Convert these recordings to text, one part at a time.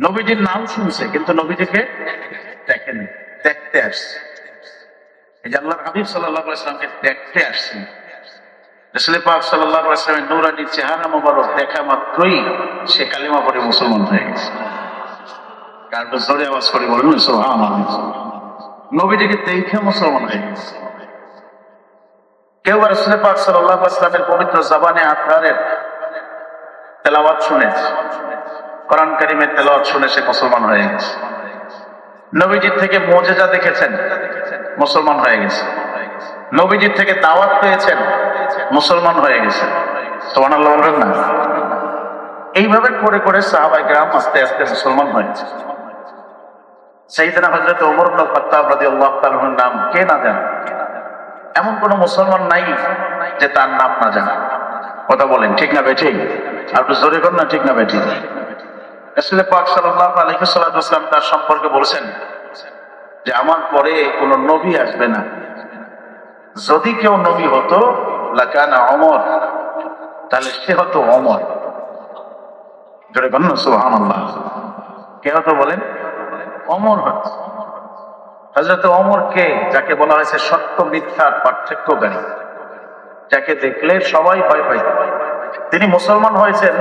নবীজির নাম শুনছে কিন্তু নবীজিকে দেখেনি, দেখতে আসছে। এই যে আল্লাহর হাবিব সাল্লাল্লাহু আলাইহি ওয়াসাল্লামকে দেখতে আসছে, রাসূল পাক সাল্লাল্লাহু আলাইহি ওয়াসাল্লামের নূরানী চেহারা মোবারক দেখা মাত্রই সে কালিমা পড়ে মুসলমান হয়ে গেছে। কার জোরে আওয়াজ করে বলুন সুবহানাল্লাহ। নবীজিকে দেখে মুসলমান হয়ে গেছে। কেউ রাসূল পাক সাল্লাল্লাহু আলাইহি ওয়াসাল্লামের পবিত্র জবানে আতহারের তেলাওয়াত শুনে, কোরআন কারীমের তেলাওয়াত শুনে সে মুসলমান হয়ে গেছে। নবীজির থেকে মুজিজা দেখেছেন, মুসলমান হয়ে গেছে। নবীজির থেকে দাওয়াত পেয়েছেন, মুসলমান হয়ে গেছে। সুবহানাল্লাহ বলবেন না? এইভাবে করে করে সাহাবায়ে কেরাম আস্তে আস্তে মুসলমান হয়েছে। সাইয়েদনা হযরত ওমর ইবনে খাত্তাব রাদিয়াল্লাহু তাআলা আনহুর নাম কে না জানে? এমন কোন মুসলমান নাই যে তার নাম না জানে। কথা বলেন ঠিক না বেঠিক? আর জোরে কর না ঠিক না বেঠিক? রাসূল পাক সাল্লাল্লাহু আলাইহি ওয়াসাল্লাম তার সম্পর্কে বলেছেন যে আমার পরে কোন নবী আসবে না, যদি কেউ নবী হতো লাকানা ওমর, তাহলে সে হতো ওমর। জোরে কর না সুবহানাল্লাহ। কে হতো বলেন? ওমর হতো। হযরত ওমর কে? যাকে বলা হয়েছে সত্য মিথ্যার পার্থক্যকারী, যাকে দেখলে সবাই ভয় পাইত। তিনি মুসলমান হয়েছেন,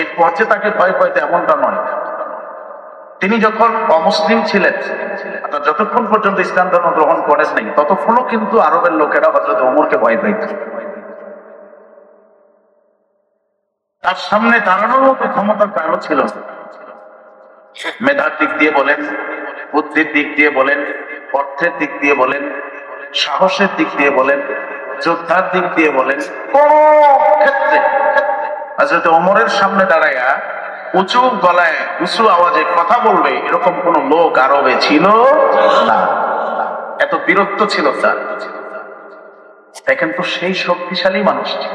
এরপর যে তাকে ভয় পাইতে এমনটা নয়। তিনি যখন অমুসলিম ছিলেন, অর্থাৎ যতক্ষণ পর্যন্ত ইসলাম ধর্ম গ্রহণ করেন নাই, ততক্ষণও কিন্তু আরবের লোকেরা হযরত ওমরকে ভয় পাইত। তার সামনে দাঁড়ানোর মতো ক্ষমতা কারো ছিল না। মেধার দিক দিয়ে বলেন, বুদ্ধির দিক দিয়ে বলেন, অর্থের দিক দিয়ে বলেন, সাহসের দিক দিয়ে বলেন, যোদ্ধার দিক দিয়ে বলেন, কোন ক্ষেত্রে হযরত ওমরের সামনে দাঁড়ায়া উঁচু গলায় উঁচু আওয়াজে কথা বলবে এরকম কোন লোক আরবে ছিল না। এত বীরত্ব ছিল তার। দেখেন তো সেই শক্তিশালী মানুষটি,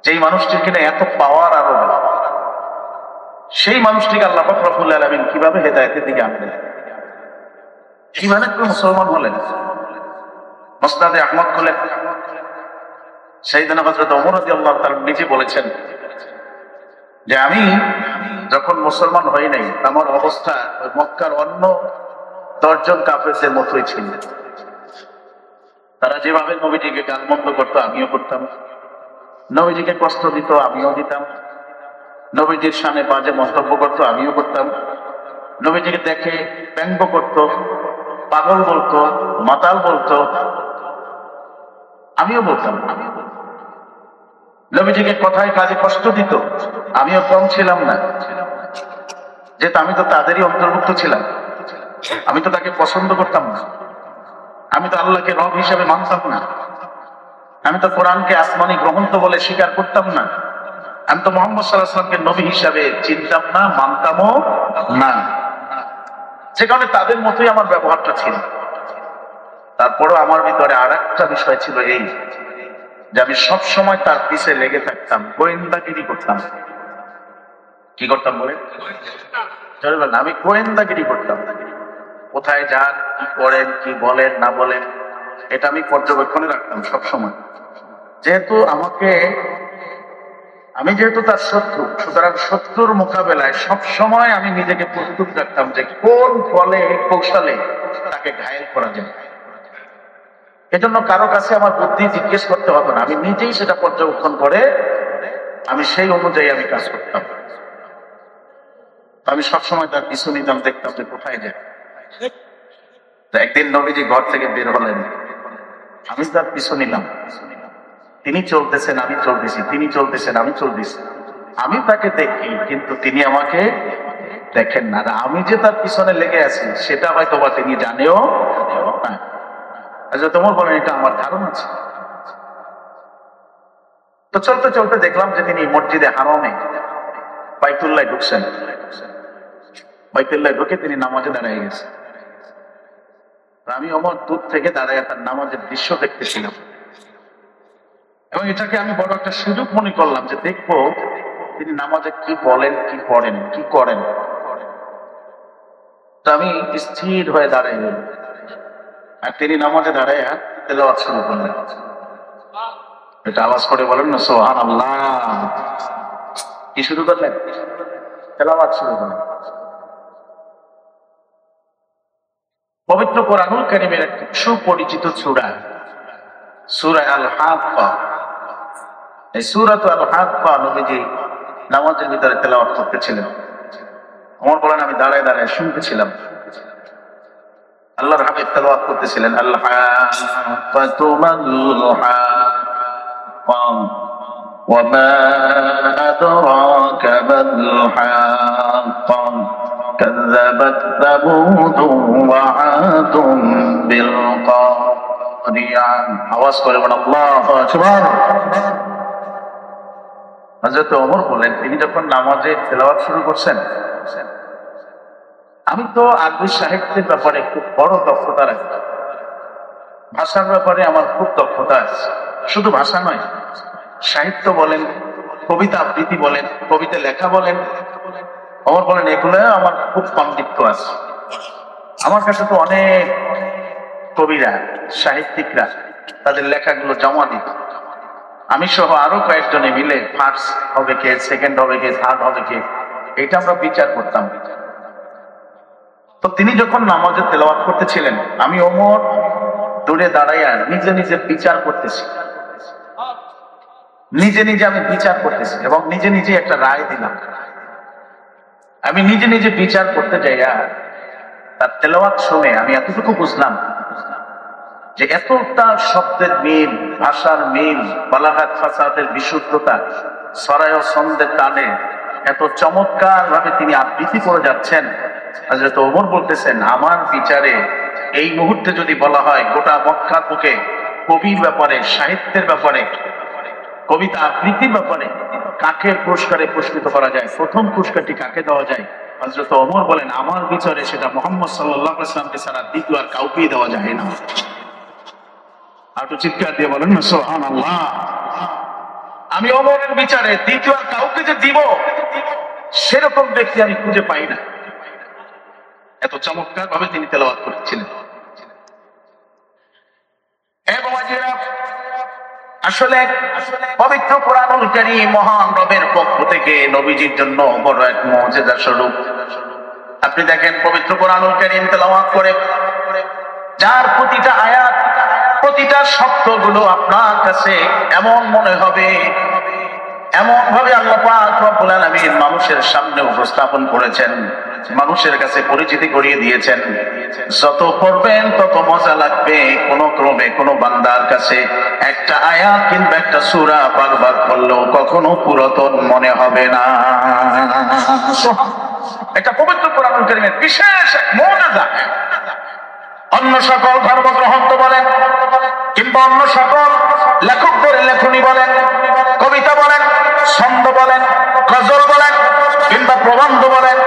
যেই মানুষটির কিনা এত পাওয়ার আরবে, সেই মানুষটিকে আল্লাহ পাক রব্বুল আলামিন কিভাবে হেদায়েতের দিকে আনলেন, কিভাবে মুসলমান হলেন। মুসনাদে আহমদ খুলেন, সাইয়েদনা হযরত ওমর রাদিয়াল্লাহু তাআলা নিজে বলেছেন যে আমি যখন মুসলমান হই নাই, আমার অবস্থা ওই মক্কার অন্য 10 জন কাফেরদের মতোই ছিল। তারা যেভাবে নবীজিকে গালমন্দ করতো আমিও করতাম, নবীজিকে কষ্ট দিত আমিও দিতাম, নবীজির সামনে বাজে মন্তব্য করতো আমিও করতাম, নবীজিকে দেখে ব্যঙ্গ করতো, পাগল বলতো, মাতাল বলতো, আমিও বলতাম। নবীজিকে কথায় কাজে কষ্ট দিত, আমিও কম ছিলাম না, যেহেতু আমি তো তাদেরই অন্তর্ভুক্ত ছিলাম। আমি তো তাকে পছন্দ করতাম না, আমি তো আল্লাহকে রব হিসেবে মানতাম না, আমি তো কোরআনকে আসমানি গ্রন্থ বলে স্বীকার করতাম না, আমি তো মুহাম্মদ সাল্লাল্লাহু আলাইহি ওয়াসাল্লামকে নবী হিসাবে চিনতাম না, মানতামও না। যে কারণে তাদের মতোই আমার ব্যবহারটা ছিল। তারপরও আমার ভিতরে আর একটা বিষয় ছিল এই, যে আমি সব সময় তার পিছে লেগে থাকতাম, গোয়েন্দাগিরি করতাম। কি করতাম বলে? আমি গোয়েন্দাগিরি করতাম। কোথায় যান, কি করেন, কি বলেন না বলেন, এটা আমি পর্যবেক্ষণে রাখতাম সব সময়। যেহেতু আমি যেহেতু তার শত্রু, সুতরাং শত্রুর মোকাবেলায় সব সময় আমি নিজেকে প্রস্তুত রাখতাম যে কোন ফলে কৌশলে তাকে ঘায়েল করা যায়। এজন্য কারো কাছে আমার বুদ্ধি জিজ্ঞেস করতে হতো না, আমি নিজেই সেটা পর্যবেক্ষণ করে আমি সেই অনুযায়ী আমি কাজ করতাম। আমি সবসময় তার পিছু নিতাম, দেখতাম যে কোথায় যায়। একদিন নবীজি ঘর থেকে বের হলেন, আমি তার পিছু নিলাম। তিনি চলতেছেন, আমি চলতেছি, তিনি চলতেছেন, আমি চলতেছি। আমি তাকে দেখি কিন্তু তিনি আমাকে দেখেন না। আমি যে তার পিছনে লেগে আছি সেটা হয়তো বা তিনি জানেও না। তোমার বলেন এটা আমার ধারণা ছিল। তো চলতে চলতে দেখলাম যে তিনি মসজিদে হারামে বাইতুল্লাহ ঢুকছেন। বাইতুল্লাহ ঢুকে তিনি নামাজে দাঁড়িয়ে গেছে। আমি আমার দূর থেকে দাঁড়ায় তার নামাজের দৃশ্য দেখতেছিলাম, এবং এটাকে আমি বড় একটা সুযোগ মনে করলাম যে দেখবো তিনি নামাজে কি বলেন, কি পড়েন, কি করেন। তো আমি স্থির হয়ে দাঁড়িয়ে গেলাম, আর তিনি নামাজে দাঁড়ায় তেলাওয়াত শুরু করলেন। এটা আওয়াজ করে বলেন না সুবহানাল্লাহ। কি শুরু করলেন? তেলাওয়াত শুরু হলো। পবিত্র কোরআনুল কারীমের একটি সুপরিচিত সূরা, সূরা আল হাক্কা। এই সূরাত আল হাক্কা নবীজি নামাজের ভিতরে তেলাওয়াত করতেছিলেন। ওমর বলেন, আমি দাঁড়ায় দাঁড়ায় শুনতেছিলাম। আল্লাহর হাবিব তেলাওয়াত করতেছিলেন, আল হাক্কাতু মাল হাক্কা ওয়া মা আদরাকা মাল হাক্কা কাযাবাত সামূদ ওয়া আদুম বিল কারিয়া। আওয়াজ করে বলেন আল্লাহু আকবার। হযরত ওমর বলেন, তিনি যখন নামাজে তেলাওয়াত শুরু করছেন, আমি তো আরবি সাহিত্যের ব্যাপারে খুব বড় দক্ষতা রাখি, ভাষার ব্যাপারে আমার খুব দক্ষতা আছে। শুধু ভাষা নয়, সাহিত্য বলেন, কবিতা আবৃত্তি বলেন, কবিতা লেখা বলেন, ওমর বলেন, এগুলো আমার খুব পাণ্ডিত্য আছে। আমার কাছে তো অনেক কবিরা, সাহিত্যিকরা তাদের লেখাগুলো জমা দিত। আমি সহ আরো কয়েকজনে মিলে ফার্স্ট হবে কে, সেকেন্ড হবে কে, থার্ড হবে কে, এটা আমরা বিচার করতাম। তো তিনি যখন নামাজে তেলাওয়াত করতেছিলেন, আমি ওমর দূরে দাঁড়াইয়া নিজে নিজে বিচার করতেছি, নিজে নিজে আমি বিচার করতেছি এবং নিজে নিজে একটা রায় দিলাম। আমি নিজে নিজে বিচার করতে যাইয়া তার তেলাওয়াত শুনে আমি এতটুকু বুঝলাম যে এতটা শব্দের মিল, ভাষার মিল, বালাগাত ফাসাদের বিশুদ্ধতা, সরায় ও ছন্দের টানে এত চমৎকার ভাবে তিনি আবৃত্তি করে যাচ্ছেন। হযরত ওমর বলতেছেন, আমার বিচারে এই মুহূর্তে যদি বলা হয় গোটা মক্কার বুকে কবির ব্যাপারে, সাহিত্যের ব্যাপারে, কবিতা আবৃত্তির ব্যাপারে কাকে পুরস্কারে পুরস্কৃত করা যায়, প্রথম পুরস্কারটি কাকে দেওয়া যায়, হযরত ওমর বলেন, আমার বিচারে সেটা মুহাম্মদ সাল্লাল্লাহু আলাইহি ওয়াসাল্লামকে ছাড়া দ্বিতীয় আর কাউকেই দেওয়া যায় না। আর একটু চিৎকার দিয়ে বলেন না সুবহানাল্লাহ। আমি ওমরের বিচারে দ্বিতীয় আর কাউকে যে দিব, সেরকম ব্যক্তি আমি খুঁজে পাই না। এত চমৎকার ভাবে তিনি তেলাওয়াত করেছিলেন। আসলে পবিত্র কোরআনুল কারীম মহান রবের পক্ষ থেকে নবীজির জন্য বড় এক মুজিজা স্বরূপ। আপনি দেখেন, পবিত্র কোরআনুল কারীম তেলাওয়াত করে যার প্রতিটা আয়াত, প্রতিটা শব্দগুলো আপনার কাছে এমন মনে হবে, এমন ভাবে আল্লাহ পাক রব্বুল আলামিন মানুষের সামনে উপস্থাপন করেছেন, মানুষের কাছে পরিচিতি করিয়ে দিয়েছেন। যত পড়বেন তত মজা লাগবে। কোন ক্রমে কোন বান্দার কাছে একটা আয়াত কিংবা একটা সূরা বারবার পড়লেও কখনো পুরাতন মনে হবে না। এটা পবিত্র কোরআনুল কারীমের বিশেষ এক মুজিজা। অন্য সকল ধর্মগ্রন্থ বলেন কিংবা অন্য সকল লেখকদের লেখনী বলেন, কবিতা বলেন, ছন্দ বলেন, গজল বলেন কিংবা প্রবন্ধ বলেন,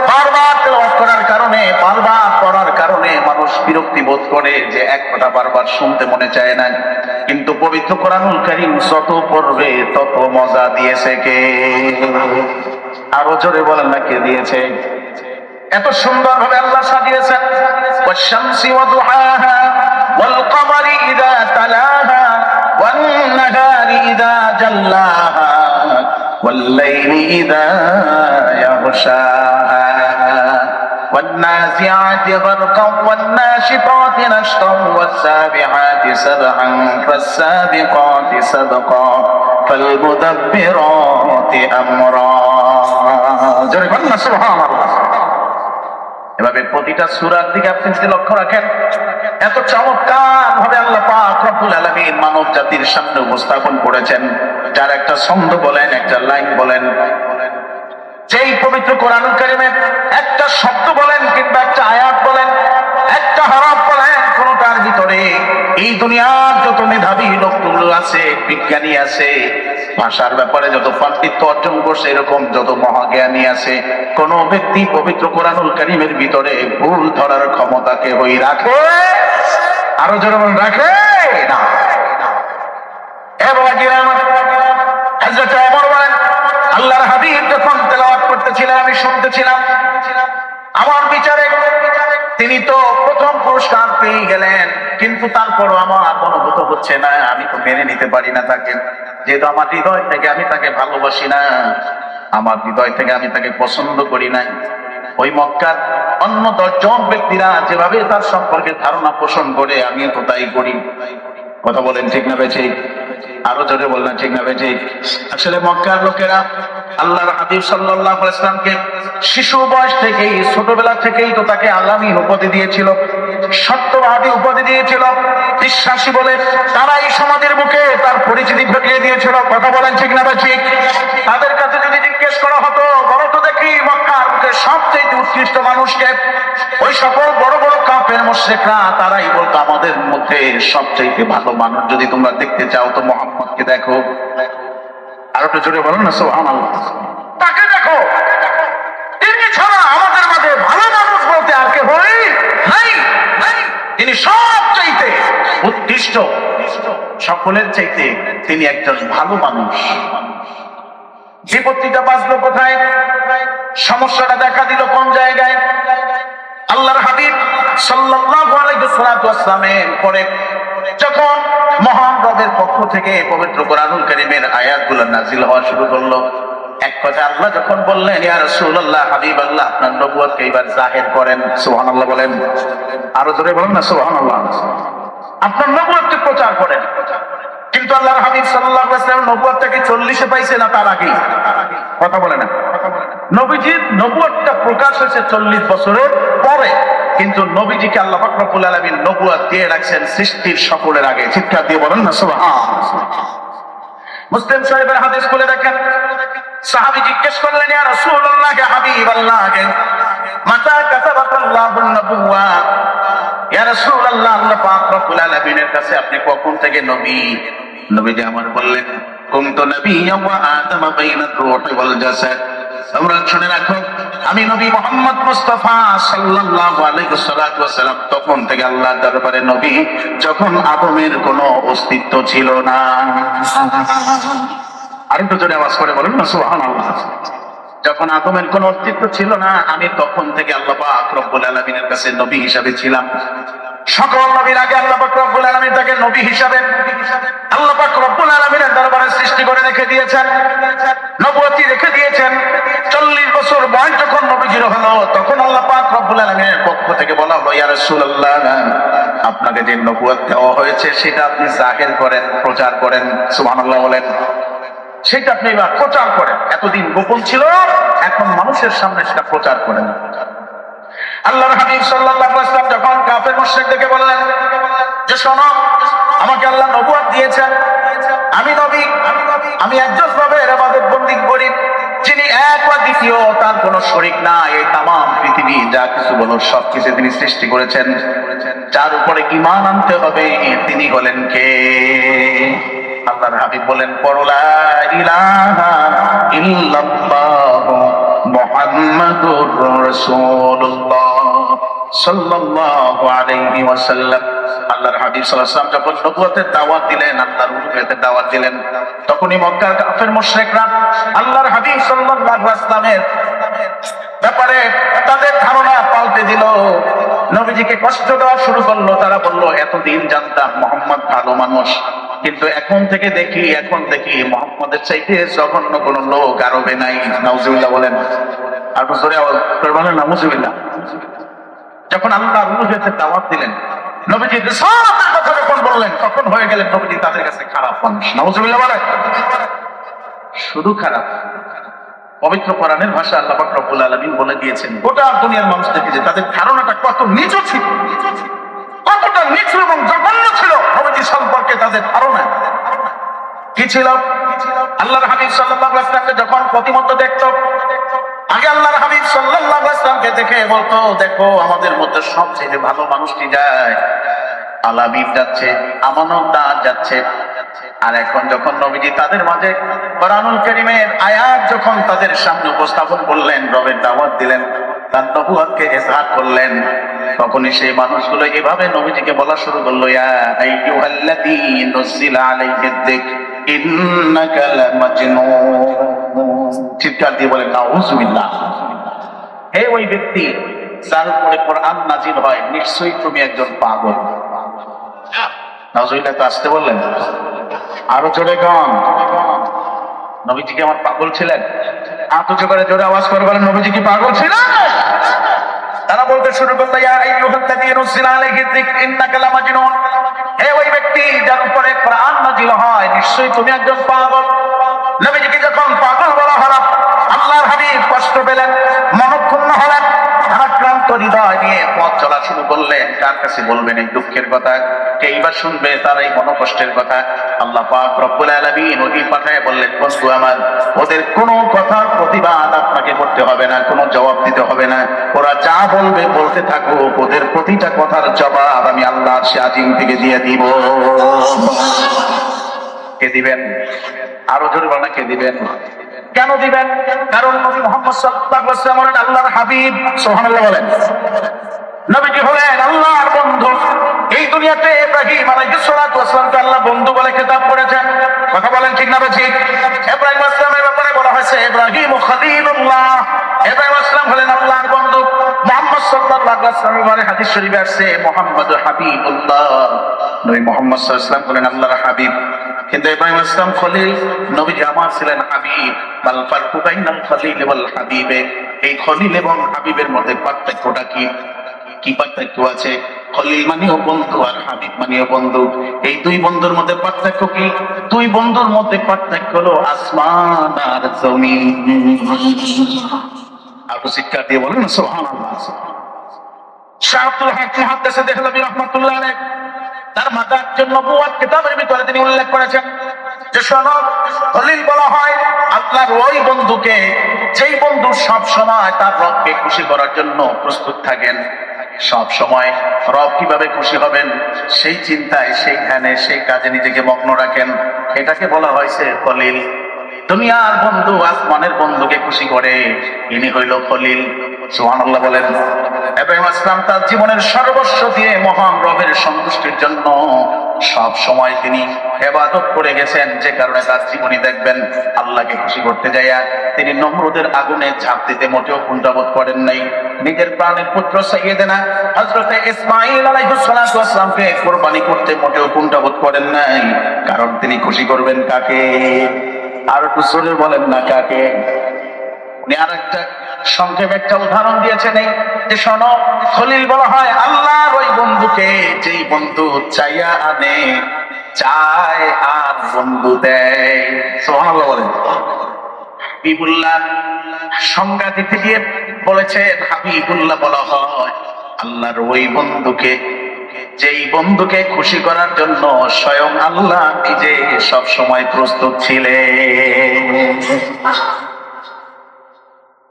বারবার তেলাওয়াত করার কারণে, বারবার পড়ার কারণে মানুষ বিরক্তি বোধ করে যে এক কথা বারবার শুনতে মনে চায় না। কিন্তু পবিত্র কোরআনুল কারীম যত পড়বে তত মজা দিয়েছে কে? আরো জোরে বলেন না, কে দিয়েছে? এত সুন্দর ভাবে আল্লাহ সাজিয়েছেন। ওয়াশ-শামসি ওয়া দুহাহা ওয়াল কমারি ইযা তালাহা ওয়ান নাহারি ইযা জাল্লাহা ওয়াল লাইলি ইযা ইয়াগশাহা ওয়ান নাযিআতি গরকান ওয়ান নাশিতাতি নাশতান ওয়াস সাবিহাতি সাবহান ফাস সাবিকাতি সাবকা ফাল মুদাব্বিরাতি আমরা। জোরে বলেন সুবহানাল্লাহ। এভাবে প্রতিটা সূরার দিকে আপনি যদি লক্ষ্য রাখেন, এত চমৎকার ভাবে আল্লাহ পাক রব্বুল আলামিন মানব জাতির সামনে উপস্থাপন করেছেন। যার একটা ছন্দ বলেন, একটা লাইন বলেন, যেই পবিত্র কোরআনুল কারীমের একটা শব্দ বলেন কিংবা একটা আয়াত বলেন, একটা হরফ বলেন, কোনটার ভিতরে এই দুনিয়ার যত মেধাবী লোকগুলো আছে, বিজ্ঞানী আছে, ভাষার ব্যাপারে যত পাণ্ডিত্য অর্জন করছে, এরকম যত মহাজ্ঞানী আছে, কোন ব্যক্তি পবিত্র কোরআনুল কারীমের ভিতরে ভুল ধরার ক্ষমতা কেউই রাখে? আরো যেমন রাখে না। হযরত ওমর বলেন, আল্লাহর হাবিব যখন তেলাওয়াত করতেছিলেন আমি শুনতেছিলাম। আমার বিচারে তিনি তো প্রথম পুরস্কার পেয়ে গেলেন, কিন্তু তারপরও আমার অনুভূত হচ্ছে না, আমি তো মেনে নিতে পারি না তাকে, যেহেতু আমার হৃদয় থেকে আমি তাকে ভালোবাসি না। আমার হৃদয় থেকে আমি তাকে পছন্দ করি নাই। ওই মক্কার অন্য 10 জন ব্যক্তিরা যেভাবে তার সম্পর্কে ধারণা পোষণ করে আমিও তো তাই করি। কথা বলেন ঠিক না বেঠি? আরো জোরে বললেন ঠিক না বেঠি? আসলে মক্কার লোকেরা আল্লাহর হাবিব সাল্লাল্লাহু আলাইহি ওয়াসাল্লামকে শিশু বয়স থেকেই, ছোটবেলা থেকেই তো তাকে আলামী উপাধি দিয়েছিল, সত্যবাদী উপাধি দিয়েছিল, বিশ্বাসী বলে তারা এই সমাজের বুকে তার পরিচিতি ঘটিয়ে দিয়েছিল। কথা বলেন ঠিক না বেঠি? তাদের কাছে যদি জিজ্ঞেস করা হতো, বলো তো দেখি মক্কার বুকে সবচেয়ে উৎকৃষ্ট মানুষকে, ওই সকল বড় বড় কাফের মুশরিকরা তারাই বলতো আমাদের মধ্যে সবচেয়ে ভালো মানুষ যদি তোমরা দেখতে চাও তো মুহাম্মদকে দেখো। আর একটু জোরে বলো না সুবহানাল্লাহ। তাকে দেখো, তিনি ছাড়া আমাদের মাঝে ভালো মানুষ বলতে আর কেউ নাই। তিনি সবচাইতে উৎকৃষ্ট, সকলের চাইতে তিনি একজন ভালো মানুষ। বিপত্তিটা বাঁচলো কোথায়? সমস্যাটা দেখা দিল কোন জায়গায়? আল্লাহর হাবিব সাল্লাল্লাহু আলাইহি ওয়াসাল্লামের পরে যখন মহান রবের পক্ষ থেকে পবিত্র কোরআনুল কারীমের আয়াতগুলো নাযিল হওয়া শুরু করলো, এক কথা আল্লাহ যখন বললেন, ইয়া রাসূলুল্লাহ, হাবিবাল্লাহ, আপনার নবুয়তকে এবার জাহির করেন। সুবহানাল্লাহ বলেন। আরো জোরে বলেন না সুবহানাল্লাহ। আপনার নবুয়তকে প্রচার করেন। কিন্তু আল্লাহর হাবিব সাল্লাল্লাহু আলাইহি ওয়াসাল্লাম নবুয়তটা কি 40-এ পাইছে না তার আগেই? কথা বলে না। নবীজির নবুয়তটা প্রকাশ হয়েছে 40 বছরের পরে, কিন্তু নবীজিকে আল্লাহ পাক রব্বুল আলামিন নবুয়ত দিয়ে রাখছেন সৃষ্টির সকলের আগে। চিৎকার দিয়ে বলেন না সুবহানাল্লাহ। মুসলিম শরীফের হাদিস খুলে দেখেন, সাহাবী জিজ্ঞেস করলেন, ইয়া রাসূলুল্লাহ, ইয়া হাবিবাল্লাহ, মাতা কাতাবাতাল্লাহুন নবুওয়া, ইয়া রাসূলুল্লাহ, আল্লাহ পাক রব্বুল আলামিনের কাছে আপনি কখন থেকে নবী? নবীজি আমার বললেন, কুনতু নাবিয়্যান ওয়া আদামা বাইনার রূহি ওয়াল জাসাদ। তোমরা শুনে রাখো, আমি নবী মুহাম্মদ মুস্তাফা সাল্লাল্লাহু আলাইহি ওয়াসাল্লাম তখন থেকে আল্লাহর দরবারে নবী, যখন আদমের কোনো অস্তিত্ব ছিল না। আর একটু জোরে আওয়াজ করে বলেন না সুবহানাল্লাহ। যখন আদমের কোনো অস্তিত্ব ছিল না, আমি তখন থেকে আল্লাহ পাক রব্বুল আলামিনের কাছে নবী হিসাবে ছিলাম। সকল নবীর আগে আল্লাহ পাক রব্বুল আলামিন তাকে নবী হিসাবে আল্লাহ পাক রব্বুল আলামিনের দরবারে সৃষ্টি করে রেখে দিয়েছেন, নবুয়তি রেখে দিয়েছেন। 40 বছর বয়স যখন নবীজির হলো, তখন আল্লাহ পাক রব্বুল আলামিনের পক্ষ থেকে বলা হলো, ইয়া রাসূলুল্লাহ, আপনাকে যে নবুয়ত দেওয়া হয়েছে সেটা আপনি জাহির করেন, প্রচার করেন। সুবহানাল্লাহ বলেন। সেটা আপনি এবার প্রচার করেন। এতদিন গোপন ছিল, এখন মানুষের সামনে সেটা প্রচার করেন। আল্লাহর হাবিব সাল্লাল্লাহু আলাইহি ওয়াসাল্লাম যখন কাফের মুশরিকদেরকে বললেন যে শোনো, আমাকে আল্লাহ নবুয়ত দিয়েছেন, আমি নবী, আমি একজন রবের ইবাদত বন্দি করি, যিনি এক ও দ্বিতীয়, তার কোনো শরীক নাই। এই তামাম পৃথিবী যা কিছু বলো সবকিছু তিনি সৃষ্টি করেছেন, যার উপরে ঈমান আনতে হবে তিনি হলেন কে? আল্লাহর হাবিব বলেন, লা ইলাহা ইল্লাল্লাহ মুহাম্মাদুর রাসূলুল্লাহ সাল্লাল্লাহু আলাইহি ওয়াসাল্লাম। আল্লাহর হাবিব সাল্লাল্লাহু আলাইহি ওয়াসাল্লাম যখন নবুয়তের দাওয়াত দিলেন, আল্লাহর উলুহিয়তের দাওয়াত দিলেন, তখনই মক্কার কাফের মুশরিকরা আল্লাহর হাবিব সাল্লাল্লাহু আলাইহি ওয়াসাল্লামের ব্যাপারে তাদের ধারণা পাল্টে দিল, নবীজিকে কষ্ট দেওয়া শুরু করলো। তারা বলল, এতদিন জানতাম মুহাম্মদ ভালো মানুষ, কিন্তু এখন দেখি মুহাম্মদের চাইতে জঘন্য কোন লোক আরবে নাই। নাউজুবিল্লাহ বলেন। আর জোরে আওয়াজ করে বলেন নাউজুবিল্লাহ। যখন আল্লাহ উলুহিয়তের দাওয়াত দিলেন, নবীজি রিসালাতের কথা যখন বললেন, তখন হয়ে গেলেন নবীজি তাদের কাছে খারাপ মানুষ। নাউজুবিল্লাহ বলেন। শুধু খারাপ, পবিত্র কোরআনের ভাষা আল্লাহ পাক রব্বুল আলামিন বলে দিয়েছেন গোটা দুনিয়ার মানুষদেরকে যে তাদের ধারণাটা কত নিচু ছিল, কতটা নিচু এবং জঘন্য ছিল নবীজি সম্পর্কে তাদের ধারণা কি ছিল। আল্লাহর হাবিব সাল্লাল্লাহু আলাইহি ওয়াসাল্লামকে যখন প্রতিমধ্য দেখতো, আগে আল্লাহর হাবিব সাল্লাল্লাহু আলাইহি ওয়াসাল্লামকে দেখে বলতো, দেখো আমাদের মধ্যে সবচেয়ে ভালো মানুষটি যায়, আলামিন যাচ্ছে, আমানতদার যাচ্ছে। আর এখন যখন নবীজি তাদের মাঝে কোরআনুল কারীমের আয়াত যখন তাদের সামনে উপস্থাপন করলেন, রবের দাওয়াত দিলেন, তার নবুয়তকে ইজহার করলেন, তখনই সেই মানুষগুলো এভাবে নবীজিকে বলা শুরু করলো, ইয়া আইয়ুহাল্লাযী নুযিলা আলাইহিদ যিকর ইন্নাকা লামাজনুন। চিৎকার দিয়ে বলেন নাউযুবিল্লাহ। হে ওই ব্যক্তি যার উপরে কোরআন নাযিল হয়, নিশ্চয়ই তুমি একজন পাগল। নাউযুবিল্লাহ তো আসতে বললেন, আরো জোরে গান। নবীজি কি আমার পাগল ছিলেন? আতুচু করে জোরে আওয়াজ করে বলেন, নবীজি কি পাগল ছিলেন? তারা বলতে শুরু করলো, ইয়া আইয়ুহাল্লাযীনা নুযিলা আলাইহি যিকর ইন্নাকা লামাজনুন। হে ওই ব্যক্তি যার উপরে কোরআন নাযিল হয়, নিশ্চয়ই তুমি একজন পাগল। নবীজিকে যখন পাগল বলা হলো, আল্লাহর হাবিব কষ্ট পেলেন, মনক্ষুণ্ণ হলেন, আক্রান্ত হৃদয় নিয়ে পথ চলা শুরু করলেন। কার কাছে বলবেন এই দুঃখের কথা? কেই বা শুনবে তার এই মনোকষ্টের কথা? আল্লাহ পাক রব্বুল আলামিন ওহী পাঠায় বললেন, বন্ধু আমার, ওদের কোনো কথার প্রতিবাদ আপনাকে করতে হবে না, কোনো জবাব দিতে হবে না। ওরা যা বলবে বলতে থাকো, ওদের প্রতিটা কথার জবাব আমি আল্লাহর আজিম থেকে দিয়ে দিব। কে দিবেন? আরো জোরে বলেন, কে দিবেন? কেন দিবেন? কারণ নবী মুহাম্মদ সাল্লাল্লাহু আলাইহি ওয়াসাল্লাম হলেন আল্লাহর হাবিব। সুবহানাল্লাহ বলেন। নবীজি হলেন আল্লাহর বন্ধু। এই দুনিয়াতে ইব্রাহিম আলাইহিস সালাতু ওয়াস সালামকে আল্লাহ বন্ধু বলে খেতাব করেছেন। কথা বলেন ঠিক না ঠিক? ইব্রাহিম আলাইহিস সালামের ব্যাপারে বলা হয়েছে ইব্রাহিম খলিলুল্লাহ। ইব্রাহিম আলাইহিস সালাম হলেন আল্লাহর বন্ধু। মুহাম্মদ সাল্লাল্লাহু আলাইহি ওয়াসাল্লামের ব্যাপারে হাদিস শরীফে আসছে মুহাম্মদ হাবিবুল্লাহ। নবী মুহাম্মদ সাল্লাল্লাহু আলাইহি ওয়াসাল্লাম হলেন আল্লাহর হাবিব। কিন্তু ইব্রাহিম আলাইহিস সালাম খলিল, নবীজি আমার ছিলেন হাবিব। বাল ফারকু বাইনাল খলিল ওয়াল হাবিবে। এই খলিল এবং হাবিবের মধ্যে পার্থক্যটা কি? কি পার্থক্য আছে? খলিল মানেও বন্ধু আর হাবিব মানেও বন্ধু। এই দুই বন্ধুর মধ্যে পার্থক্য কি? দুই বন্ধুর মধ্যে পার্থক্য হলো আসমান আর জমিন। আবু শিক্ষা দিয়ে বলেন সুবহানাল্লাহ। শাহ আব্দুল হক মুহাদ্দিস দেহলভী রাহমাতুল্লাহ আলাইহি তার মাতার জন্য নবুয়ত কিতাবের ভিতরে তিনি উল্লেখ করেছেন যে সনদ খলিল বলা হয় আল্লাহর ওই বন্ধুকে, যেই বন্ধু সব সময় তার রবকে খুশি করার জন্য প্রস্তুত থাকেন। সব সময় রব কিভাবে খুশি হবেন সেই চিন্তায়, সেই ধ্যানে, সেই কাজে নিজেকে মগ্ন রাখেন, এটাকে বলা হয়েছে খলিল। দুনিয়ার বন্ধু আসমানের বন্ধুকে খুশি করে, ইনি হইল খলিল। সুবহানাল্লাহ বলেন। ইব্রাহিম আলাইহিস সালাম তার জীবনের সর্বস্ব দিয়ে মহান রবের সন্তুষ্টির জন্য সব সময় তিনি ইবাদত করে গেছেন, যে কারণে তার জীবনী দেখবেন আল্লাহকে খুশি করতে যাইয়া তিনি নমরুদের আগুনে ঝাঁপ দিতে মোটেও কুণ্ঠাবোধ করেন নাই। নিজের প্রাণের পুত্র সাইয়েদেনা হযরতে ইসমাঈল আলাইহিস সালাতু ওয়াস সালামকে কুরবানি করতে মোটেও কুণ্ঠাবোধ করেন নাই, কারণ তিনি খুশি করবেন কাকে? আর একটু জোরে বলেন না, কাকে? উনি আর একটা সংক্ষেপ একটা উদাহরণ দিয়েছেন, এই যে শোনো, খলিল বলা হয় আল্লাহর ওই বন্ধুকে, যেই বন্ধু চাইয়া আনে, চায় আর বন্ধু দেয়। সুবহানাল্লাহ বলেন। হাবিবুল্লাহ সংজ্ঞা দিতে গিয়ে বলেছেন হাবিবুল্লাহ বলা হয় আল্লাহর ওই বন্ধুকে, যেই বন্ধুকে খুশি করার জন্য স্বয়ং আল্লাহ নিজে সব সময় প্রস্তুত ছিলেন।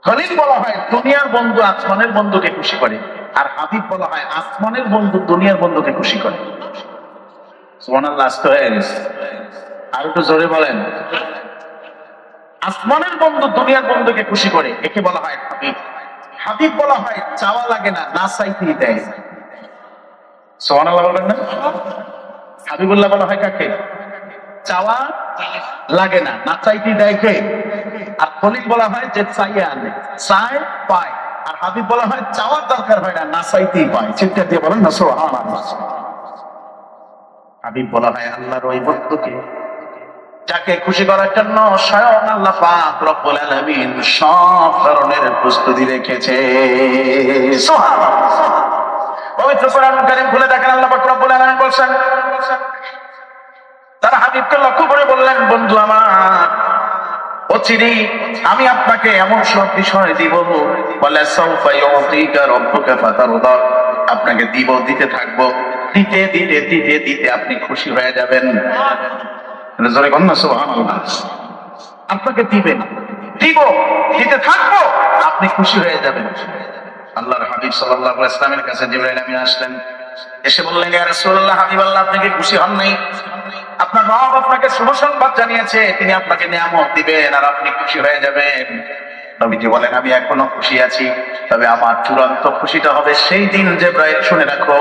খলিল বলা হয় দুনিয়ার বন্ধু আসমানের বন্ধুকে খুশি করে, আর হাবিব বলা হয় আসমানের বন্ধু দুনিয়ার বন্ধুকে খুশি করে। সুবহানাল্লাহ। আস্তে হয়ে গেছে, আর একটু জোরে বলেন। আসমানের বন্ধু দুনিয়ার বন্ধুকে খুশি করে, একে বলা হয় হাবিব। হাবিব বলা হয় চাওয়া লাগে না, না চাইতেই দেয়। সুবহানাল্লাহ বলেন না? হাবিবুল্লাহ বলা হয় কাকে? চাওয়া লাগে না, না চাইতেই দেয় কে? আর খলিল বলা হয় যে চাইয়া আনে, চায় পায়। আর হাবিব বলা হয় চাওয়ার দরকার হয় না, না চাইতেই পায়। চিন্তা দিয়ে বলেন না সুবহানাল্লাহ। হাবিব বলা হয় আল্লাহর ওই বন্ধুকে, যাকে খুশি করার জন্য স্বয়ং আল্লাহ পাক রব্বুল আলামিন সব ধরনের প্রস্তুতি রেখেছে। সুবহানাল্লাহ। পবিত্র কোরআন কারীম খুলে দেখেন আল্লাহ পাক রব্বুল আলামিন বলেন, তারা হাবিবকে লক্ষ্য করে বললেন, বন্ধু আমার, অচিরেই আমি আপনাকে এমন সব বিষয় দিব, বলে সাউফা ইউতিকা রাব্বুকা ফাতারদা, আপনাকে দিব, দিতে থাকবো, দিতে দিতে দিতে দিতে আপনি খুশি হয়ে যাবেন। জোরে বলেন না সুবহানাল্লাহ। আপনাকে দিবেন, দিব, দিতে থাকবো, আপনি খুশি হয়ে যাবেন। আল্লাহর হাবিব সাল্লাল্লাহু আলাইহি ওয়াসাল্লামের কাছে জিবরাইল আমিন আসলেন, এসে বললেন, ইয়া রাসূলুল্লাহ, হাবিবাল্লাহ, আপনি কি খুশি হন নাই? আপনার রব আপনাকে শুভ সংবাদ জানিয়েছে, তিনি আপনাকে নিয়ামত দিবেন আর আপনি খুশি হয়ে যাবেন। নবীজি বলেন, আমি এখনো খুশি আছি, তবে আমার চূড়ান্ত খুশিটা হবে সেই দিন। জিবরাইল, শুনে রাখো,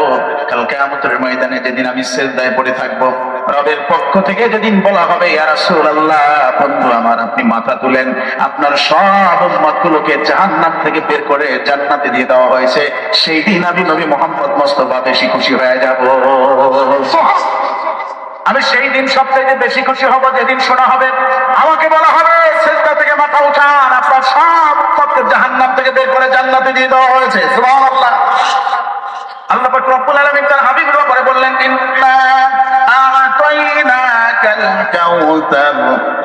কাল কিয়ামতের ময়দানে যেদিন আমি সিজদায় পড়ে থাকবো, রবের পক্ষ থেকে যেদিন বলা হবে, ইয়া রাসূলুল্লাহ, বন্ধু আমার, আপনি মাথা তুলেন, আপনার সব উম্মতগুলোকে জাহান্নাম থেকে বের করে জান্নাতে দিয়ে দেওয়া হয়েছে, সেই দিন আমি নবী মুহাম্মদ মুস্তাফা বেশি খুশি হয়ে যাব। আমি সেই দিন সবথেকে বেশি খুশি হব যেদিন শোনা হবে আমাকে বলা হবে সিজদা থেকে মাথা উঠান, আপনার সব পাপকে জাহান্নাম থেকে বের করে জান্নাতে দিয়ে দেওয়া হয়েছে। সুবহানাল্লাহ। আল্লাহ পাক রব্বুল আলামিন তার হাবিবের ব্যাপারে বললেন, ইন্না আ'তাইনাকাল কাউসার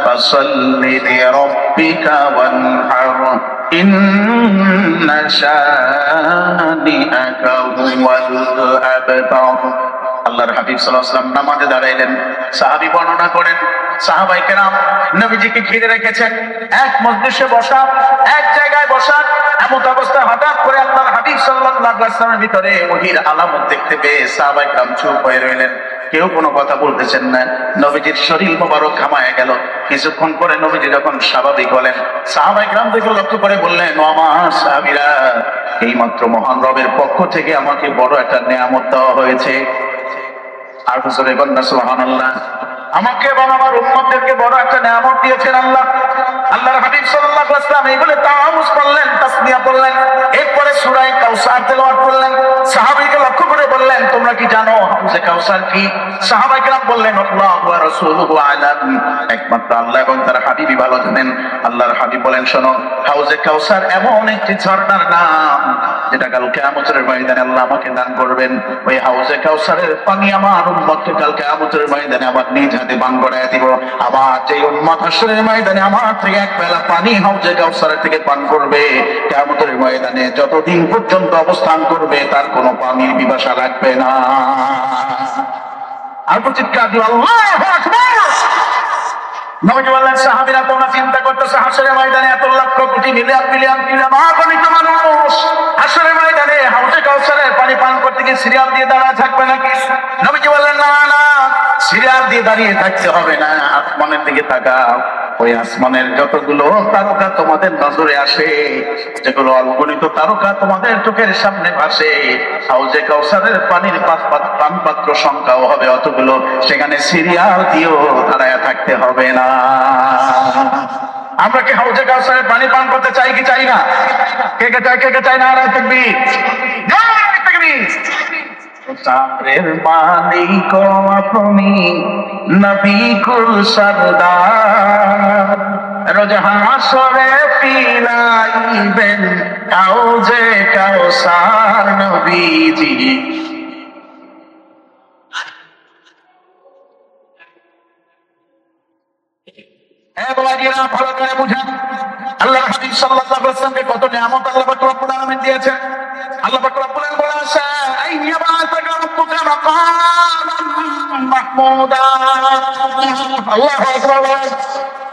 ফাসাল্লি লিরাব্বিকা ওয়ানহার ইন্না শানিআকা হুয়াল আবতার। আল্লাহর হাবিব সাল্লাল্লাহু আলাইহি ওয়াসাল্লাম নামাজে দাঁড়াইলেন। সাহাবী বর্ণনা করেন, সাহাবায়ে কেরাম নবীজিকে ঘিরে রেখেছেন, এক মজলিসে বসা, এক জায়গায় বসা। এমন অবস্থায় হঠাৎ করে আল্লাহর হাবিব সাল্লাল্লাহু আলাইহি ওয়াসাল্লামের ভিতরে ওহীর আলামত দেখতে পেয়ে সাহাবায়ে কেরাম চুপ হয়ে রইলেন, কেউ কোনো কথা বলতেছেন না। নবীজির শরীর মোবারক ঘামায় গেল। কিছুক্ষণ পরে নবীজি যখন স্বাভাবিক হলেন, সাহাবায়ে কেরাম দেখে লক্ষ্য করে বললেন, ও আমার সাহাবীরা, এইমাত্র মহান রবের পক্ষ থেকে আমাকে বড় একটা নেয়ামত দেওয়া হয়েছে। আর হুজুরে বললেন সুবহানাল্লাহ, আমাকে এবং আমার উম্মতদেরকে বড় একটা নেয়ামত দিয়েছেন আল্লাহ। আল্লাহর হাবিব সাল্লাল্লাহু আলাইহি ওয়াসাল্লাম এই বলে তাওয়ামুজ করলেন, তাসবিহ করলেন, এরপরে সূরা কাউসার তেলাওয়াত করলেন। সাহাবীকে লক্ষ্য করে বললেন, তোমরা কি জানো হাউজে কাউসার কি? সাহাবায়ে কেরাম বললেন, আল্লাহু ওয়া রাসূলুহু আ'লাম, একমাত্র আল্লাহ এবং তার হাবিবই ভালো জানেন। আল্লাহর হাবিব বলেন, শোনো, হাউজে কাউসার এমন একটি ঝর্ণার নাম যেটা কাল কিয়ামতের ময়দানে আল্লাহ আমাকে দান করবেন। ওই হাউজে কাউসারের পানি আমার উম্মতকে কাল কিয়ামতের ময়দানে আমার নিজ হাতে পান করায় দিব। আবার যে উম্মত হাশরের ময়দানে আমার থেকে এক বেলা পানি হাউজে কাউসারের থেকে পান করবে, কিয়ামতের ময়দানে যতদিন পর্যন্ত অবস্থান করবে তার কোনো পানির পিপাসা লাগবে না। আর চিৎকার দিও আল্লাহু আকবার। নবী বললেন, সাহাবীরা তোমরা চিন্তা করতেছো হাশরের ময়দানে এত লক্ষ কোটি মিলিয়ন মিলিয়ন অগণিত মানুষ হাশরের ময়দানে হাউজে কাউসারের পানি পান করতে গিয়ে সিরিয়াল দিয়ে দাঁড়ায় থাকবে নাকি? নবীজি বললেন, না না, সিরিয়াল দিয়ে দাঁড়িয়ে থাকতে হবে না, আসমানের দিকে তাকাও। ওই আসমানের যতগুলো তারকা তোমাদের নজরে আসে, যেগুলো অগণিত তারকা তোমাদের চোখের সামনে ভাসে, হাউজে কাউসারের পানির পান পাত্র সংখ্যাও হবে অতগুলো, সেখানে সিরিয়াল দিয়েও দাঁড়ায় থাকতে হবে না। আমরা কি হাউজে কাউসারের পানি পান করতে চাই কি চাই না? কে কে চাই, কে কে চাই না? নারায়ে তাকবীর, নারায়ে তাকবীর। সারের মালিক আপনি, নবী কুল সরদার, রোজ হাসরে পিলাইবেন হাউজে কাউসার নবীজি। ভালো করে বুঝেন, আল্লাহ হাবিব সাল্লাল্লাহু আলাইহি ওয়াসাল্লামকে কত নিয়ামত আল্লাহ পাক রব্বুল আলামিন দিয়েছেন। আল্লাহ পাক রব্বুল আলামিন বলেছেন, আইয়াবাতাকা রাব্বুকা মাকামান মাহমুদা। আল্লাহু আকবার।